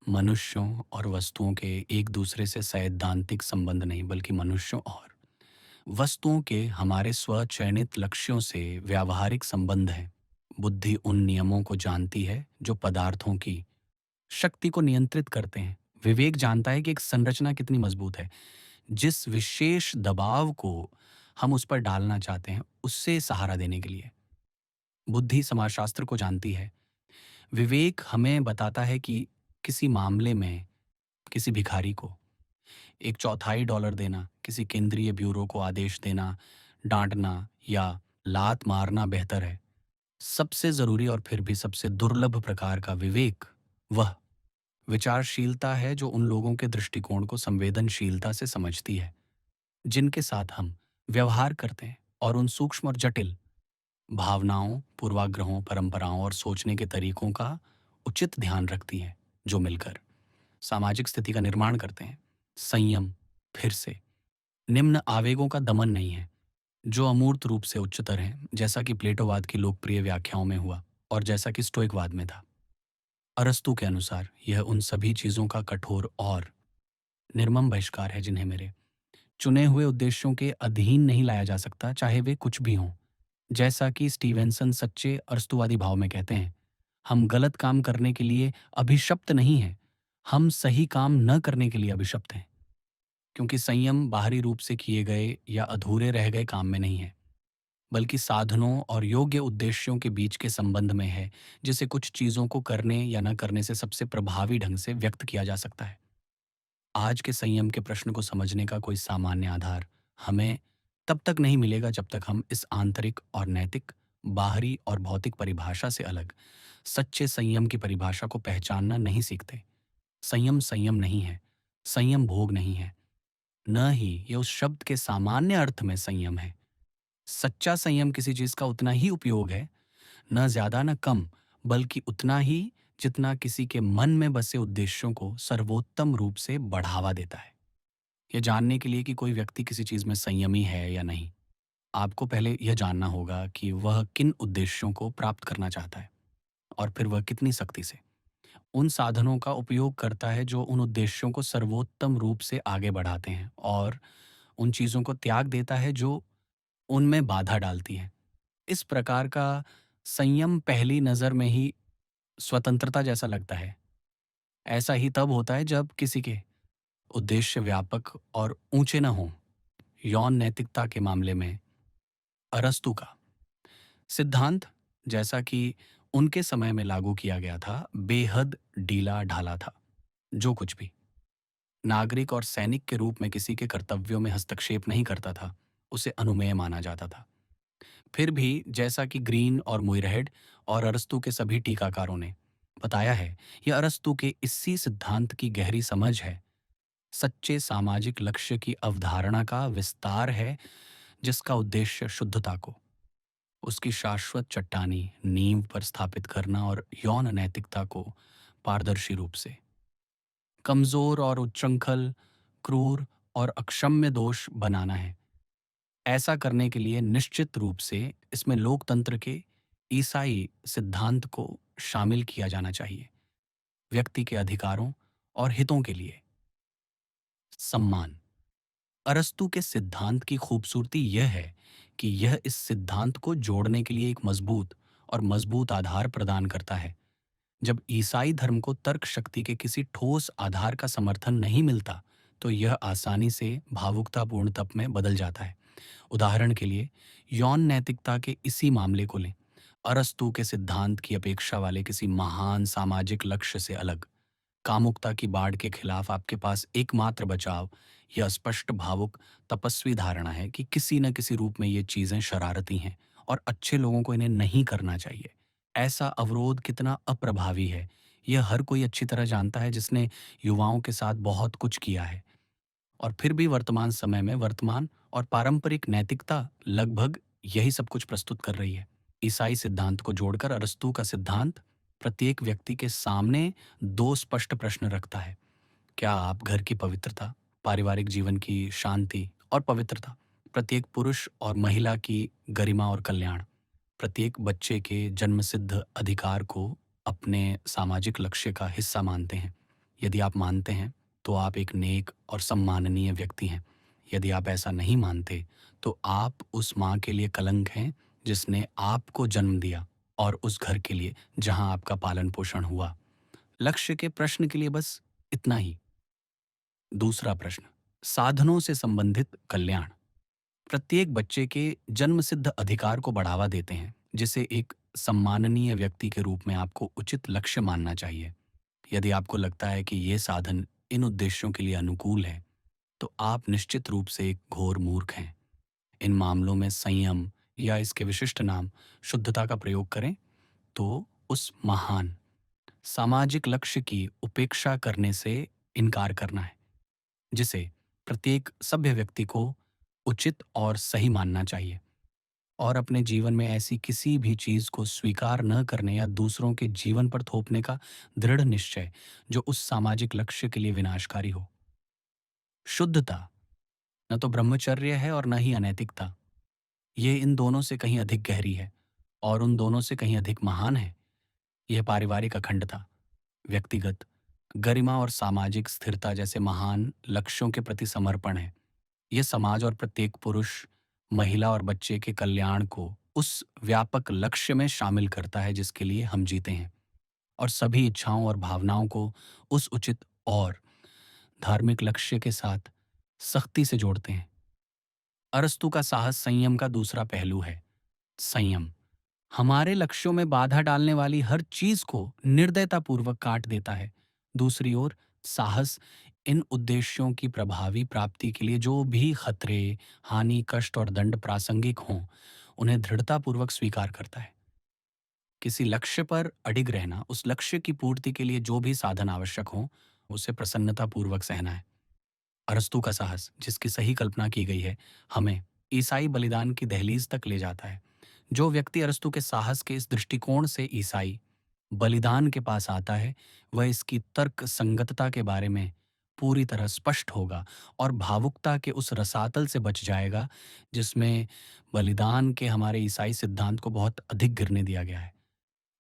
मनुष्यों और वस्तुओं के एक दूसरे से सैद्धांतिक संबंध नहीं, बल्कि मनुष्यों और वस्तुओं के हमारे स्वचयनित लक्ष्यों से व्यावहारिक संबंध है। बुद्धि उन नियमों को जानती है जो पदार्थों की शक्ति को नियंत्रित करते हैं। विवेक जानता है कि एक संरचना कितनी मजबूत है। जिस विशेष दबाव को हम उस पर डालना चाहते हैं, उससे सहारा देने के लिए। बुद्धि समाजशास्त्र को जानती है। विवेक हमें बताता है कि किसी मामले में किसी भिखारी को एक चौथाई डॉलर देना, किसी केंद्रीय ब्यूरो को आदेश देना, डांटना या लात मारना बेहतर है। सबसे जरूरी और फिर भी सबसे दुर्लभ प्रकार का विवेक वह विचारशीलता है जो उन लोगों के दृष्टिकोण को संवेदनशीलता से समझती है जिनके साथ हम व्यवहार करते हैं, और उन सूक्ष्म और जटिल भावनाओं, पूर्वाग्रहों, परंपराओं और सोचने के तरीकों का उचित ध्यान रखती है, जो मिलकर सामाजिक स्थिति का निर्माण करते हैं। संयम फिर से निम्न आवेगों का दमन नहीं है, जो अमूर्त रूप से उच्चतर हैं, जैसा कि प्लेटोवाद की लोकप्रिय व्याख्याओं में हुआ और जैसा कि स्टोइकवाद में था। अरस्तू के अनुसार यह उन सभी चीजों का कठोर और निर्मम बहिष्कार है जिन्हें मेरे चुने हुए उद्देश्यों के अधीन नहीं लाया जा सकता, चाहे वे कुछ भी हों। जैसा कि स्टीवेंसन सच्चे अरस्तुवादी भाव में कहते हैं, हम गलत काम करने के लिए अभिशप्त नहीं हैं, हम सही काम न करने के लिए अभिशप्त हैं। क्योंकि संयम बाहरी रूप से किए गए या अधूरे रह गए काम में नहीं है, बल्कि साधनों और योग्य उद्देश्यों के बीच के संबंध में है, जिसे कुछ चीजों को करने या न करने से सबसे प्रभावी ढंग से व्यक्त किया जा सकता है। आज के संयम के प्रश्न को समझने का कोई सामान्य आधार हमें तब तक नहीं मिलेगा जब तक हम इस आंतरिक और नैतिक, बाहरी और भौतिक परिभाषा से अलग सच्चे संयम की परिभाषा को पहचानना नहीं सीखते। संयम संयम नहीं है, संयम भोग नहीं है, न ही ये उस शब्द के सामान्य अर्थ में संयम है। सच्चा संयम किसी चीज का उतना ही उपयोग है, न ज्यादा न कम, बल्कि उतना ही जितना किसी के मन में बसे उद्देश्यों को सर्वोत्तम रूप से बढ़ावा देता है। यह जानने के लिए कि कोई व्यक्ति किसी चीज में संयमी है या नहीं, आपको पहले यह जानना होगा कि वह किन उद्देश्यों को प्राप्त करना चाहता है, और फिर वह कितनी सख्ती से उन साधनों का उपयोग करता है जो उन उद्देश्यों को सर्वोत्तम रूप से आगे बढ़ाते हैं, और उन चीजों को त्याग देता है जो उनमें बाधा डालती हैं। इस प्रकार का संयम पहली नजर में ही स्वतंत्रता जैसा लगता है। ऐसा ही तब होता है जब किसी के उद्देश्य व्यापक और ऊंचे न हों। यौन नैतिकता के मामले में अरस्तु का सिद्धांत, जैसा कि उनके समय में लागू किया गया था, बेहद ढीला ढाला था। जो कुछ भी नागरिक और सैनिक के रूप में किसी के कर्तव्यों में हस्तक्षेप नहीं करता था, उसे अनुमेय माना जाता था। फिर भी जैसा कि ग्रीन और मुइरहेड और अरस्तु के सभी टीकाकारों ने बताया है, यह अरस्तु के इसी सिद्धांत की गहरी समझ है। सच्चे सामाजिक लक्ष्य की अवधारणा का विस्तार है, जिसका उद्देश्य शुद्धता को उसकी शाश्वत चट्टानी नींव पर स्थापित करना और यौन नैतिकता को पारदर्शी रूप से कमजोर और उच्चृंखल, क्रूर और अक्षम्य दोष बनाना है। ऐसा करने के लिए निश्चित रूप से इसमें लोकतंत्र के ईसाई सिद्धांत को शामिल किया जाना चाहिए। व्यक्ति के अधिकारों और हितों के लिए सम्मान। अरस्तु के सिद्धांत की खूबसूरती यह है कि यह इस सिद्धांत को जोड़ने के लिए एक मजबूत आधार प्रदान करता है। जब ईसाई धर्म को तर्क शक्ति के किसी ठोस आधार का समर्थन नहीं मिलता, तो यह आसानी से भावुकतापूर्ण तप में बदल जाता है। उदाहरण के लिए यौन नैतिकता के इसी मामले को लें। अरस्तु के सिद्धांत की अपेक्षा वाले किसी महान सामाजिक लक्ष्य से अलग कामुकता की बाढ़ के खिलाफ आपके पास एकमात्र बचाव यह स्पष्ट भावुक तपस्वी धारणा है कि किसी न किसी रूप में ये चीजें शरारती हैं और अच्छे लोगों को इन्हें नहीं करना चाहिए। ऐसा अवरोध कितना अप्रभावी है, यह हर कोई अच्छी तरह जानता है जिसने युवाओं के साथ बहुत कुछ किया है। और फिर भी वर्तमान समय में वर्तमान और पारंपरिक नैतिकता लगभग यही सब कुछ प्रस्तुत कर रही है। ईसाई सिद्धांत को जोड़कर अरस्तू का सिद्धांत प्रत्येक व्यक्ति के सामने दो स्पष्ट प्रश्न रखता है। क्या आप घर की पवित्रता, पारिवारिक जीवन की शांति और पवित्रता, प्रत्येक पुरुष और महिला की गरिमा और कल्याण, प्रत्येक बच्चे के जन्मसिद्ध अधिकार को अपने सामाजिक लक्ष्य का हिस्सा मानते हैं? यदि आप मानते हैं, तो आप एक नेक और सम्माननीय व्यक्ति हैं। यदि आप ऐसा नहीं मानते, तो आप उस माँ के लिए कलंक हैं जिसने आपको जन्म दिया और उस घर के लिए जहाँ आपका पालन-पोषण हुआ। लक्ष्य के प्रश्न के लिए बस इतना ही। दूसरा प्रश्न, साधनों से संबंधित कल्याण। प्रत्येक बच्चे के जन्मसिद्ध अधिकार को बढ़ावा देते हैं, जिसे एक सम्माननीय व्यक्ति के रूप में आपको उचित लक्ष्य मानना चाहिए। यदि आपको लगता है कि ये साधन इन उद्देश्यों के लिए अनुकूल है, तो आप निश्चित रूप से एक घोर मूर्ख हैं। इन मामलों में संयम या इसके विशिष्ट नाम शुद्धता का प्रयोग करें तो उस महान सामाजिक लक्ष्य की उपेक्षा करने से इनकार करना है, जिसे प्रत्येक सभ्य व्यक्ति को उचित और सही मानना चाहिए। और अपने जीवन में ऐसी किसी भी चीज को स्वीकार न करने या दूसरों के जीवन पर थोपने का दृढ़ निश्चय जो उस सामाजिक लक्ष्य के लिए विनाशकारी हो। शुद्धता न तो ब्रह्मचर्य है और न ही अनैतिकता। ये इन दोनों से कहीं अधिक गहरी है और उन दोनों से कहीं अधिक महान है। यह पारिवारिक अखंडता, व्यक्तिगत गरिमा और सामाजिक स्थिरता जैसे महान लक्ष्यों के प्रति समर्पण है। यह समाज और प्रत्येक पुरुष, महिला और बच्चे के कल्याण को उस व्यापक लक्ष्य में शामिल करता है जिसके लिए हम जीते हैं, और सभी इच्छाओं और भावनाओं को उस उचित और धार्मिक लक्ष्य के साथ सख्ती से जोड़ते हैं। अरस्तु का साहस संयम का दूसरा पहलू है। संयम हमारे लक्ष्यों में बाधा डालने वाली हर चीज को निर्दयतापूर्वक काट देता है। दूसरी ओर साहस इन उद्देश्यों की प्रभावी प्राप्ति के लिए जो भी खतरे, हानि, कष्ट और दंड प्रासंगिक हों, उन्हें दृढ़तापूर्वक स्वीकार करता है। किसी लक्ष्य पर अडिग रहना, उस लक्ष्य की पूर्ति के लिए जो भी साधन आवश्यक हों, उसे प्रसन्नतापूर्वक सहना है। अरस्तु का साहस, जिसकी सही कल्पना की गई है, हमें ईसाई बलिदान की दहलीज तक ले जाता है। जो व्यक्ति अरस्तु के साहस के इस दृष्टिकोण से ईसाई बलिदान के पास आता है, वह इसकी तर्क संगतता के बारे में पूरी तरह स्पष्ट होगा और भावुकता के उस रसातल से बच जाएगा जिसमें बलिदान के हमारे ईसाई सिद्धांत को बहुत अधिक गिरने दिया गया है।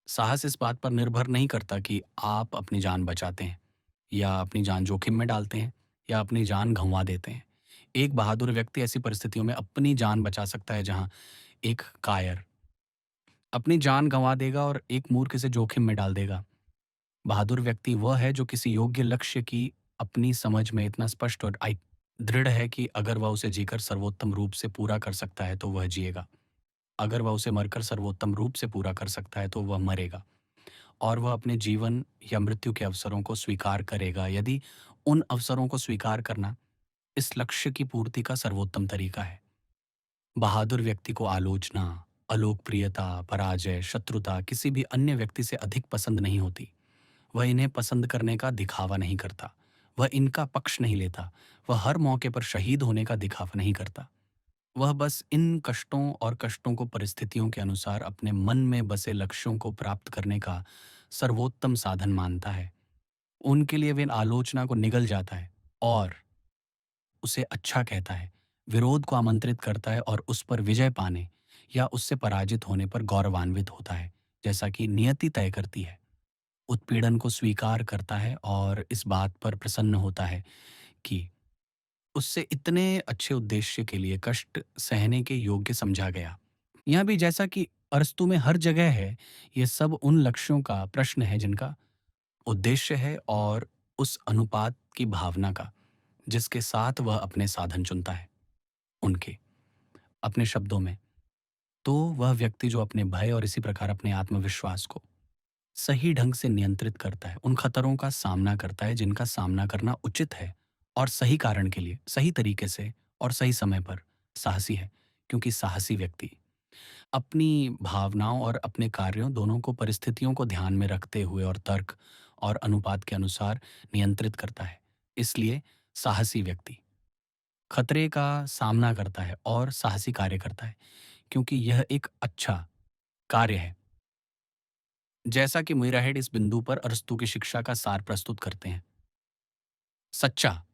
साहस इस बात पर निर्भर नहीं करता कि आप अपनी जान बचाते हैं या अपनी जान जोखिम में डालते हैं या अपनी जान गंवा देते हैं। एक बहादुर व्यक्ति ऐसी परिस्थितियों में अपनी जान बचा सकता है जहां एक कायर अपनी जान गंवा देगा और एक मूर्ख इसे जोखिम में डाल देगा। बहादुर व्यक्ति वह है जो किसी योग्य लक्ष्य की अपनी समझ में इतना स्पष्ट और दृढ़ है कि अगर वह उसे जीकर सर्वोत्तम रूप से पूरा कर सकता है तो वह जिएगा। अगर वह उसे मरकर सर्वोत्तम रूप से पूरा कर सकता है तो वह मरेगा, और वह अपने जीवन या मृत्यु के अवसरों को स्वीकार करेगा यदि उन अवसरों को स्वीकार करना इस लक्ष्य की पूर्ति का सर्वोत्तम तरीका है। बहादुर व्यक्ति को आलोचना, अलोकप्रियता, पराजय, शत्रुता किसी भी अन्य व्यक्ति से अधिक पसंद नहीं होती। वह इन्हें पसंद करने का दिखावा नहीं करता, वह इनका पक्ष नहीं लेता, वह हर मौके पर शहीद होने का दिखावा नहीं करता। वह बस इन कष्टों और कष्टों को परिस्थितियों के अनुसार अपने मन में बसे लक्ष्यों को प्राप्त करने का सर्वोत्तम साधन मानता है। उनके लिए वे आलोचना को निगल जाता है और उसे अच्छा कहता है, विरोध को आमंत्रित करता है और उस पर विजय पाने या उससे पराजित होने पर गौरवान्वित होता है, जैसा कि नियति तय करती है। उत्पीड़न को स्वीकार करता है और इस बात पर प्रसन्न होता है कि उससे इतने अच्छे उद्देश्य के लिए कष्ट सहने के योग्य समझा गया। यहाँ भी जैसा कि अरस्तु में हर जगह है, ये सब उन लक्ष्यों का प्रश्न है जिनका उद्देश्य है और उस अनुपात की भावना का जिसके साथ वह अपने साधन चुनता है। उनके अपने शब्दों में, तो वह व्यक्ति जो अपने भय और इसी प्रकार अपने आत्मविश्वास को सही ढंग से नियंत्रित करता है, उन खतरों का सामना करता है जिनका सामना करना उचित है और सही कारण के लिए, सही तरीके से और सही समय पर, साहसी है। क्योंकि साहसी व्यक्ति अपनी भावनाओं और अपने कार्यों दोनों को परिस्थितियों को ध्यान में रखते हुए और तर्क और अनुपात के अनुसार नियंत्रित करता है। इसलिए साहसी व्यक्ति खतरे का सामना करता है और साहसी कार्य करता है, क्योंकि यह एक अच्छा कार्य है। जैसा कि मुइराहेड इस बिंदु पर अरस्तु की शिक्षा का सार प्रस्तुत करते हैं। सच्चा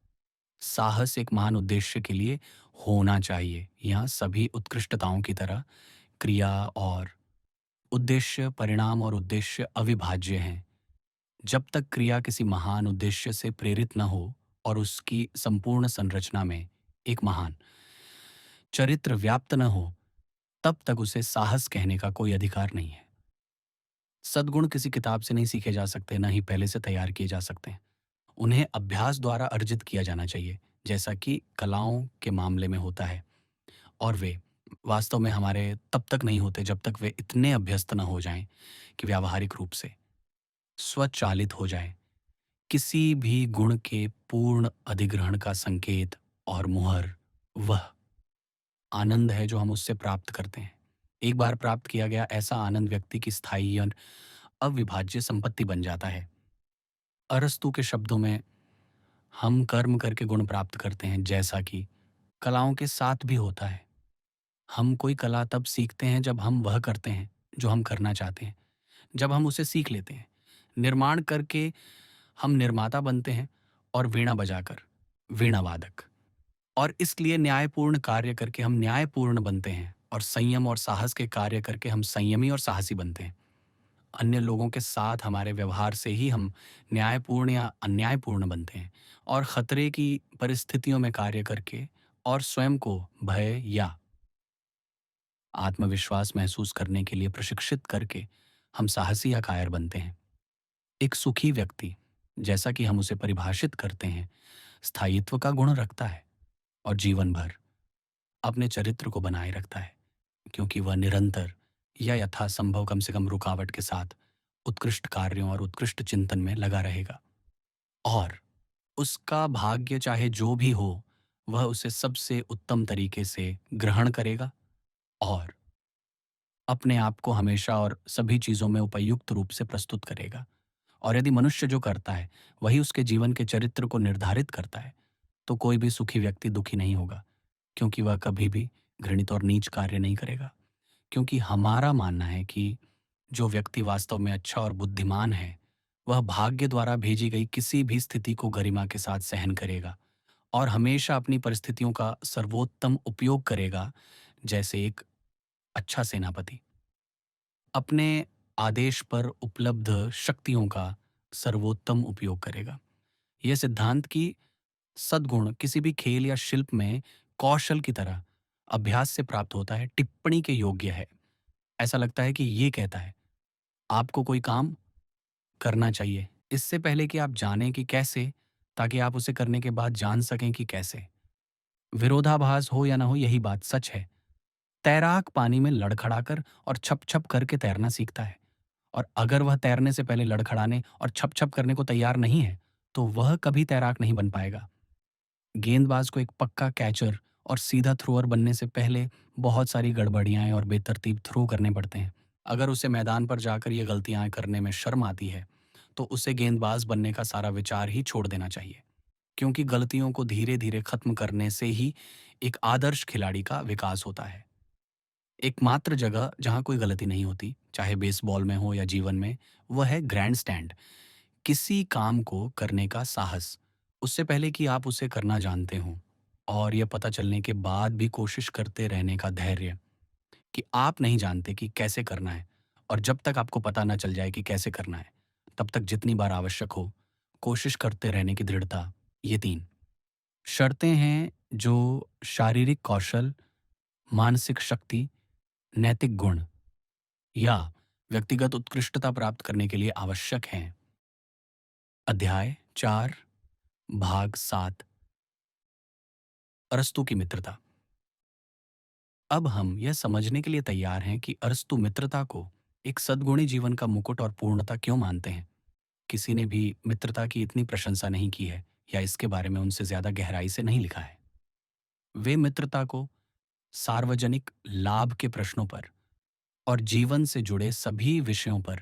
साहस एक महान उद्देश्य के लिए होना चाहिए। यहाँ सभी उत्कृष्टताओं की तरह क्रिया और उद्देश्य, परिणाम और उद्देश्य अविभाज्य हैं। जब तक क्रिया किसी महान उद्देश्य से प्रेरित न हो और उसकी संपूर्ण संरचना में एक महान चरित्र व्याप्त न हो, तब तक उसे साहस कहने का कोई अधिकार नहीं है। सद्गुण किसी किताब से नहीं सीखे जा सकते, ना ही पहले से तैयार किए जा सकते हैं। उन्हें अभ्यास द्वारा अर्जित किया जाना चाहिए, जैसा कि कलाओं के मामले में होता है। और वे वास्तव में हमारे तब तक नहीं होते जब तक वे इतने अभ्यस्त न हो जाएं कि व्यावहारिक रूप से स्वचालित हो जाएं। किसी भी गुण के पूर्ण अधिग्रहण का संकेत और मुहर वह आनंद है जो हम उससे प्राप्त करते हैं। एक बार प्राप्त किया गया ऐसा आनंद व्यक्ति की स्थायी और अविभाज्य संपत्ति बन जाता है। अरस्तु के शब्दों में, हम कर्म करके गुण प्राप्त करते हैं, जैसा कि कलाओं के साथ भी होता है। हम कोई कला तब सीखते हैं जब हम वह करते हैं जो हम करना चाहते हैं। जब हम उसे सीख लेते हैं, निर्माण करके हम निर्माता बनते हैं, और वीणा बजाकर वीणा वादक। और इसलिए न्यायपूर्ण कार्य करके हम न्यायपूर्ण बनते हैं, और संयम और साहस के कार्य करके हम संयमी और साहसी बनते हैं। अन्य लोगों के साथ हमारे व्यवहार से ही हम न्यायपूर्ण या अन्यायपूर्ण बनते हैं, और खतरे की परिस्थितियों में कार्य करके और स्वयं को भय या आत्मविश्वास महसूस करने के लिए प्रशिक्षित करके हम साहसी या कायर बनते हैं। एक सुखी व्यक्ति, जैसा कि हम उसे परिभाषित करते हैं, स्थायित्व का गुण रखता है और जीवन भर अपने चरित्र को बनाए रखता है, क्योंकि वह निरंतर या यथासंभव कम से कम रुकावट के साथ उत्कृष्ट कार्यों और उत्कृष्ट चिंतन में लगा रहेगा। और उसका भाग्य चाहे जो भी हो, वह उसे सबसे उत्तम तरीके से ग्रहण करेगा और अपने आप को हमेशा और सभी चीज़ों में उपयुक्त रूप से प्रस्तुत करेगा। और यदि मनुष्य जो करता है वही उसके जीवन के चरित्र को निर्धारित करता है, तो कोई भी सुखी व्यक्ति दुखी नहीं होगा, क्योंकि वह कभी भी घृणित और नीच कार्य नहीं करेगा। क्योंकि हमारा मानना है कि जो व्यक्ति वास्तव में अच्छा और बुद्धिमान है, वह भाग्य द्वारा भेजी गई किसी भी स्थिति को गरिमा के साथ सहन करेगा और हमेशा अपनी परिस्थितियों का सर्वोत्तम उपयोग करेगा, जैसे एक अच्छा सेनापति अपने आदेश पर उपलब्ध शक्तियों का सर्वोत्तम उपयोग करेगा। यह सिद्धांत कि सद्गुण किसी भी खेल या शिल्प में कौशल की तरह अभ्यास से प्राप्त होता है, टिप्पणी के योग्य है। ऐसा लगता है कि ये कहता है, आपको कोई काम करना चाहिए इससे पहले कि आप जानें कि कैसे, ताकि आप उसे करने के बाद जान सकें कि कैसे। विरोधाभास हो या ना हो, यही बात सच है। तैराक पानी में लड़खड़ाकर और छप छप करके तैरना सीखता है, और अगर वह तैरने से पहले लड़खड़ाने और छप छप करने को तैयार नहीं है, तो वह कभी तैराक नहीं बन पाएगा। गेंदबाज को एक पक्का कैचर और सीधा थ्रोअर बनने से पहले बहुत सारी गड़बड़ियां और बेतरतीब थ्रो करने पड़ते हैं। अगर उसे मैदान पर जाकर ये गलतियां करने में शर्म आती है, तो उसे गेंदबाज बनने का सारा विचार ही छोड़ देना चाहिए, क्योंकि गलतियों को धीरे धीरे खत्म करने से ही एक आदर्श खिलाड़ी का विकास होता है। एकमात्र जगह जहां कोई गलती नहीं होती, चाहे बेसबॉल में हो या जीवन में, वह है ग्रैंड स्टैंड। किसी काम को करने का साहस, उससे पहले कि आप उसे करना जानते हों, और यह पता चलने के बाद भी कोशिश करते रहने का धैर्य कि आप नहीं जानते कि कैसे करना है, और जब तक आपको पता न चल जाए कि कैसे करना है, तब तक जितनी बार आवश्यक हो कोशिश करते रहने की दृढ़ता। ये 3 शर्तें हैं जो शारीरिक कौशल, मानसिक शक्ति, नैतिक गुण या व्यक्तिगत उत्कृष्टता प्राप्त करने के लिए आवश्यक हैं। अध्याय 4, भाग 7, अरस्तु की मित्रता। अब हम यह समझने के लिए तैयार हैं कि अरस्तु मित्रता को एक सद्गुणी जीवन का मुकुट और पूर्णता क्यों मानते हैं। किसी ने भी मित्रता की इतनी प्रशंसा नहीं की है या इसके बारे में उनसे ज्यादा गहराई से नहीं लिखा है। वे मित्रता को सार्वजनिक लाभ के प्रश्नों पर और जीवन से जुड़े सभी विषयों पर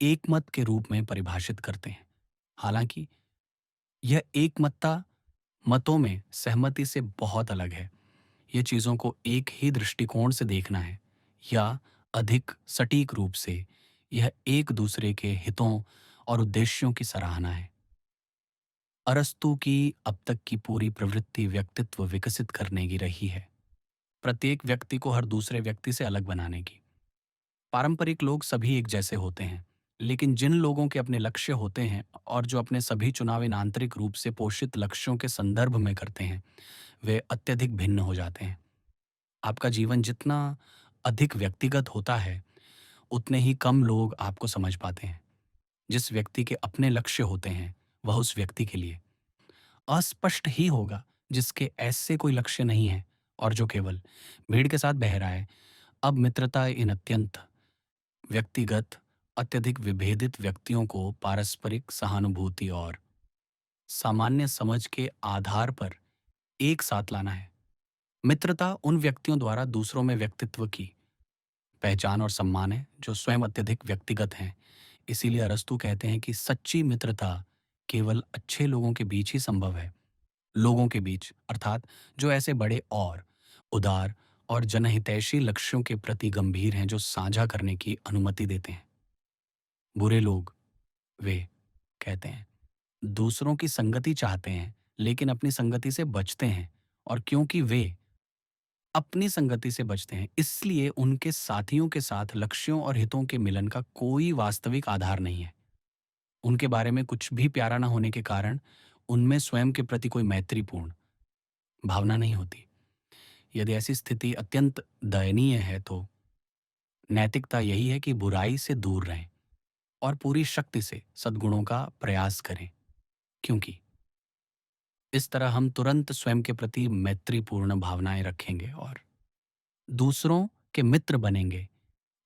एकमत के रूप में परिभाषित करते हैं। हालांकि यह एकमतता मतों में सहमति से बहुत अलग है। ये चीज़ों को एक ही दृष्टिकोण से देखना है, या अधिक सटीक रूप से यह एक दूसरे के हितों और उद्देश्यों की सराहना है। अरस्तु की अब तक की पूरी प्रवृत्ति व्यक्तित्व विकसित करने की रही है, प्रत्येक व्यक्ति को हर दूसरे व्यक्ति से अलग बनाने की। पारंपरिक लोग सभी एक जैसे होते हैं, लेकिन जिन लोगों के अपने लक्ष्य होते हैं और जो अपने सभी चुनाव इन आंतरिक रूप से पोषित लक्ष्यों के संदर्भ में करते हैं, वे अत्यधिक भिन्न हो जाते हैं। आपका जीवन जितना अधिक व्यक्तिगत होता है, उतने ही कम लोग आपको समझ पाते हैं। जिस व्यक्ति के अपने लक्ष्य होते हैं, वह उस व्यक्ति के लिए अस्पष्ट ही होगा। जिसके ऐसे कोई लक्ष्य नहीं है और जो केवल भीड़ के साथ बह रहा है। अब मित्रता इन अत्यंत व्यक्तिगत, अत्यधिक विभेदित व्यक्तियों को पारस्परिक सहानुभूति और सामान्य समझ के आधार पर एक साथ लाना है। मित्रता उन व्यक्तियों द्वारा दूसरों में व्यक्तित्व की पहचान और सम्मान है जो स्वयं अत्यधिक व्यक्तिगत हैं। इसीलिए अरस्तू कहते हैं कि सच्ची मित्रता केवल अच्छे लोगों के बीच ही संभव है। लोगों के बीच अर्थात जो ऐसे बड़े और उदार और जनहितैषी लक्ष्यों के प्रति गंभीर हैं, जो साझा करने की अनुमति देते हैं। बुरे लोग वे, कहते हैं, दूसरों की संगति चाहते हैं लेकिन अपनी संगति से बचते हैं, और क्योंकि वे अपनी संगति से बचते हैं, इसलिए उनके साथियों के साथ लक्ष्यों और हितों के मिलन का कोई वास्तविक आधार नहीं है। उनके बारे में कुछ भी प्यारा न होने के कारण उनमें स्वयं के प्रति कोई मैत्रीपूर्ण भावना नहीं होती। यदि ऐसी स्थिति अत्यंत दयनीय है, तो नैतिकता यही है कि बुराई से दूर रहें और पूरी शक्ति से सद्गुणों का प्रयास करें, क्योंकि इस तरह हम तुरंत स्वयं के प्रति मैत्रीपूर्ण भावनाएं रखेंगे और दूसरों के मित्र बनेंगे।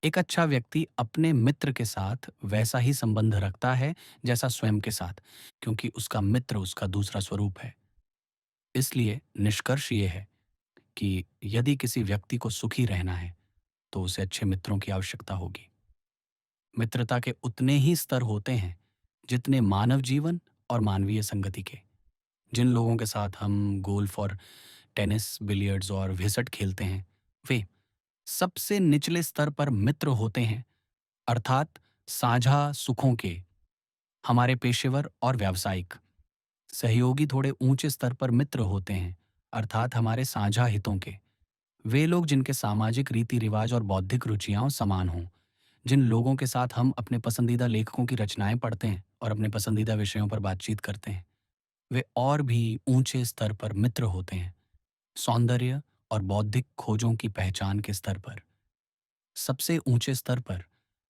एक अच्छा व्यक्ति अपने मित्र के साथ वैसा ही संबंध रखता है जैसा स्वयं के साथ, क्योंकि उसका मित्र उसका दूसरा स्वरूप है। इसलिए निष्कर्ष ये है कि यदि किसी व्यक्ति को सुखी रहना है, तो उसे अच्छे मित्रों की आवश्यकता होगी। मित्रता के उतने ही स्तर होते हैं जितने मानव जीवन और मानवीय संगति के। जिन लोगों के साथ हम गोल्फ और टेनिस, बिलियर्ड्स और व्हिसट खेलते हैं, वे सबसे निचले स्तर पर मित्र होते हैं, अर्थात साझा सुखों के। हमारे पेशेवर और व्यावसायिक सहयोगी थोड़े ऊंचे स्तर पर मित्र होते हैं, अर्थात हमारे साझा हितों के। वे लोग जिनके सामाजिक रीति रिवाज और बौद्धिक रुचियां समान हों, जिन लोगों के साथ हम अपने पसंदीदा लेखकों की रचनाएं पढ़ते हैं और अपने पसंदीदा विषयों पर बातचीत करते हैं, वे और भी ऊंचे स्तर पर मित्र होते हैं, सौंदर्य और बौद्धिक खोजों की पहचान के स्तर पर। सबसे ऊंचे स्तर पर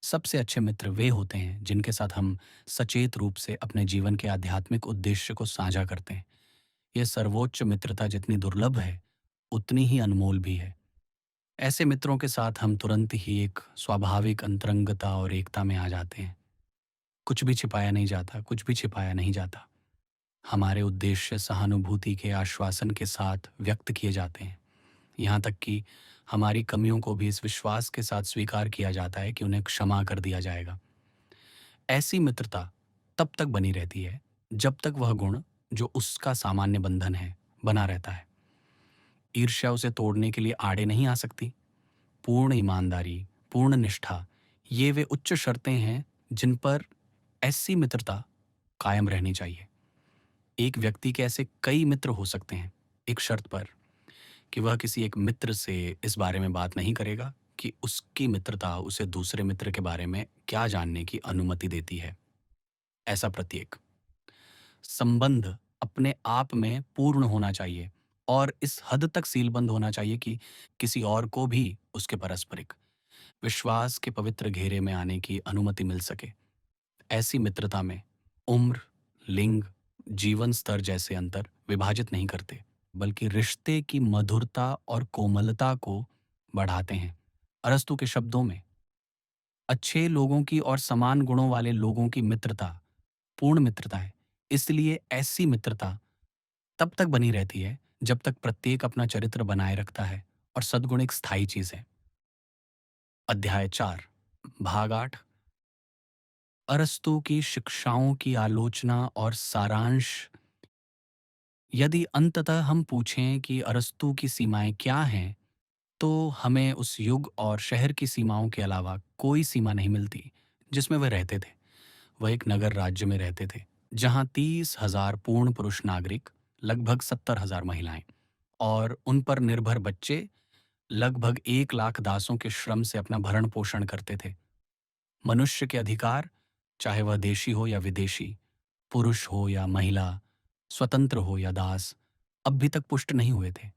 सबसे अच्छे मित्र वे होते हैं जिनके साथ हम सचेत रूप से अपने जीवन के आध्यात्मिक उद्देश्य को साझा करते हैं। यह सर्वोच्च मित्रता जितनी दुर्लभ है, उतनी ही अनमोल भी है। ऐसे मित्रों के साथ हम तुरंत ही एक स्वाभाविक अंतरंगता और एकता में आ जाते हैं। कुछ भी छिपाया नहीं जाता, कुछ भी छिपाया नहीं जाता। हमारे उद्देश्य सहानुभूति के आश्वासन के साथ व्यक्त किए जाते हैं। यहाँ तक कि हमारी कमियों को भी इस विश्वास के साथ स्वीकार किया जाता है कि उन्हें क्षमा कर दिया जाएगा। ऐसी मित्रता तब तक बनी रहती है जब तक वह गुण जो उसका सामान्य बंधन है बना रहता है। ईर्ष्या उसे तोड़ने के लिए आड़े नहीं आ सकती। पूर्ण ईमानदारी, पूर्ण निष्ठा, ये वे उच्च शर्तें हैं जिन पर ऐसी मित्रता कायम रहनी चाहिए। एक व्यक्ति के ऐसे कई मित्र हो सकते हैं, एक शर्त पर कि वह किसी एक मित्र से इस बारे में बात नहीं करेगा कि उसकी मित्रता उसे दूसरे मित्र के बारे में क्या जानने की अनुमति देती है। ऐसा प्रत्येक संबंध अपने आप में पूर्ण होना चाहिए और इस हद तक सीलबंद होना चाहिए कि किसी और को भी उसके पारस्परिक विश्वास के पवित्र घेरे में आने की अनुमति मिल सके। ऐसी मित्रता में उम्र, लिंग, जीवन स्तर जैसे अंतर विभाजित नहीं करते, बल्कि रिश्ते की मधुरता और कोमलता को बढ़ाते हैं। अरस्तु के शब्दों में, अच्छे लोगों की और समान गुणों वाले लोगों की मित्रता पूर्ण मित्रता है। इसलिए ऐसी मित्रता तब तक बनी रहती है जब तक प्रत्येक अपना चरित्र बनाए रखता है और सद्गुण एक स्थायी चीज है। अध्याय 4, भाग 8, अरस्तु की शिक्षाओं की आलोचना और सारांश। यदि अंततः हम पूछें कि अरस्तु की सीमाएं क्या हैं, तो हमें उस युग और शहर की सीमाओं के अलावा कोई सीमा नहीं मिलती जिसमें वह रहते थे। वह एक नगर राज्य में रहते थे जहां 30,000 पूर्ण पुरुष नागरिक, लगभग 70,000 महिलाएं और उन पर निर्भर बच्चे लगभग 1 लाख दासों के श्रम से अपना भरण पोषण करते थे। मनुष्य के अधिकार चाहे वह देशी हो या विदेशी, पुरुष हो या महिला, स्वतंत्र हो या दास, अब भी तक पुष्ट नहीं हुए थे।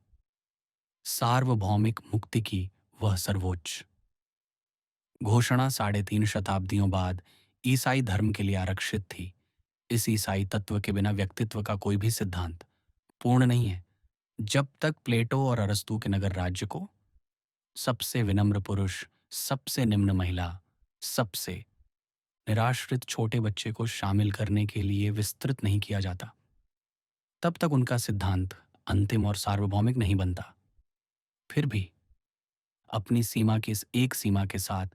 सार्वभौमिक मुक्ति की वह सर्वोच्च घोषणा 3.5 शताब्दियों बाद ईसाई धर्म के लिए आरक्षित थी। इस ईसाई तत्व के बिना व्यक्तित्व का कोई भी सिद्धांत पूर्ण नहीं है। जब तक प्लेटो और अरस्तू के नगर राज्य को सबसे विनम्र पुरुष, सबसे निम्न महिला, सबसे निराश्रित छोटे बच्चे को शामिल करने के लिए विस्तृत नहीं किया जाता, तब तक उनका सिद्धांत अंतिम और सार्वभौमिक नहीं बनता। फिर भी अपनी सीमा की इस एक सीमा के साथ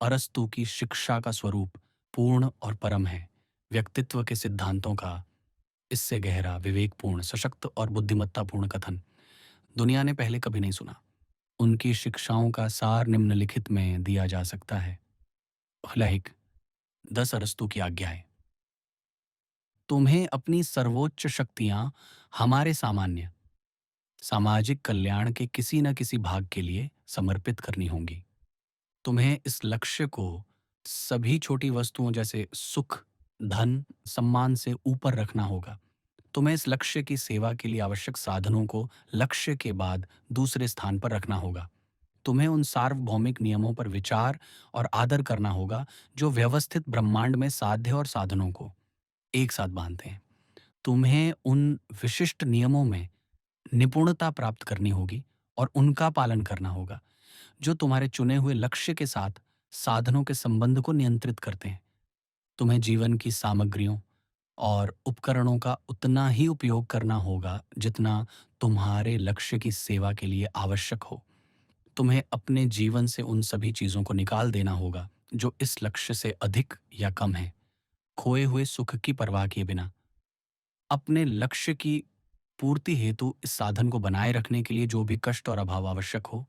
अरस्तू की शिक्षा का स्वरूप पूर्ण और परम है। व्यक्तित्व के सिद्धांतों का इससे गहरा, विवेकपूर्ण, सशक्त और बुद्धिमत्तापूर्ण कथन दुनिया ने पहले कभी नहीं सुना। उनकी शिक्षाओं का सार निम्नलिखित में दिया जा सकता है। पहला एक, 10 अरस्तू की आज्ञाएं। तुम्हें अपनी सर्वोच्च शक्तियां हमारे सामान्य सामाजिक कल्याण के किसी न किसी भाग के लिए समर्पित करनी होंगी। तुम्हें इस लक्ष्य को सभी छोटी वस्तुओं जैसे सुख, धन, सम्मान से ऊपर रखना होगा। तुम्हें इस लक्ष्य की सेवा के लिए आवश्यक साधनों को लक्ष्य के बाद दूसरे स्थान पर रखना होगा। तुम्हें उन सार्वभौमिक नियमों पर विचार और आदर करना होगा जो व्यवस्थित ब्रह्मांड में साध्य और साधनों को एक साथ बांधते हैं। तुम्हें उन विशिष्ट नियमों में निपुणता प्राप्त करनी होगी और उनका पालन करना होगा जो तुम्हारे चुने हुए लक्ष्य के साथ साधनों के संबंध को नियंत्रित करते हैं। तुम्हें जीवन की सामग्रियों और उपकरणों का उतना ही उपयोग करना होगा जितना तुम्हारे लक्ष्य की सेवा के लिए आवश्यक हो। तुम्हें अपने जीवन से उन सभी चीजों को निकाल देना होगा जो इस लक्ष्य से अधिक या कम है। खोए हुए सुख की परवाह किए बिना अपने लक्ष्य की पूर्ति हेतु इस साधन को बनाए रखने के लिए जो भी कष्ट और अभाव आवश्यक हो,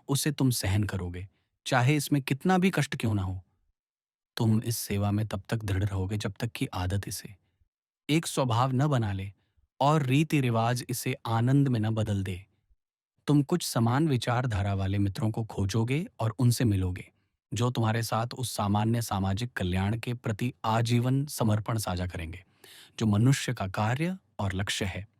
उसे तुम सहन करोगे, चाहे इसमें कितना भी कष्ट क्यों ना हो। तुम इस सेवा में तब तक दृढ़ रहोगे जब तक कि आदत इसे एक स्वभाव न बना ले और रीति रिवाज इसे आनंद में न बदल दे। तुम कुछ समान विचारधारा वाले मित्रों को खोजोगे और उनसे मिलोगे जो तुम्हारे साथ उस सामान्य सामाजिक कल्याण के प्रति आजीवन समर्पण साझा करेंगे जो मनुष्य का कार्य और लक्ष्य है।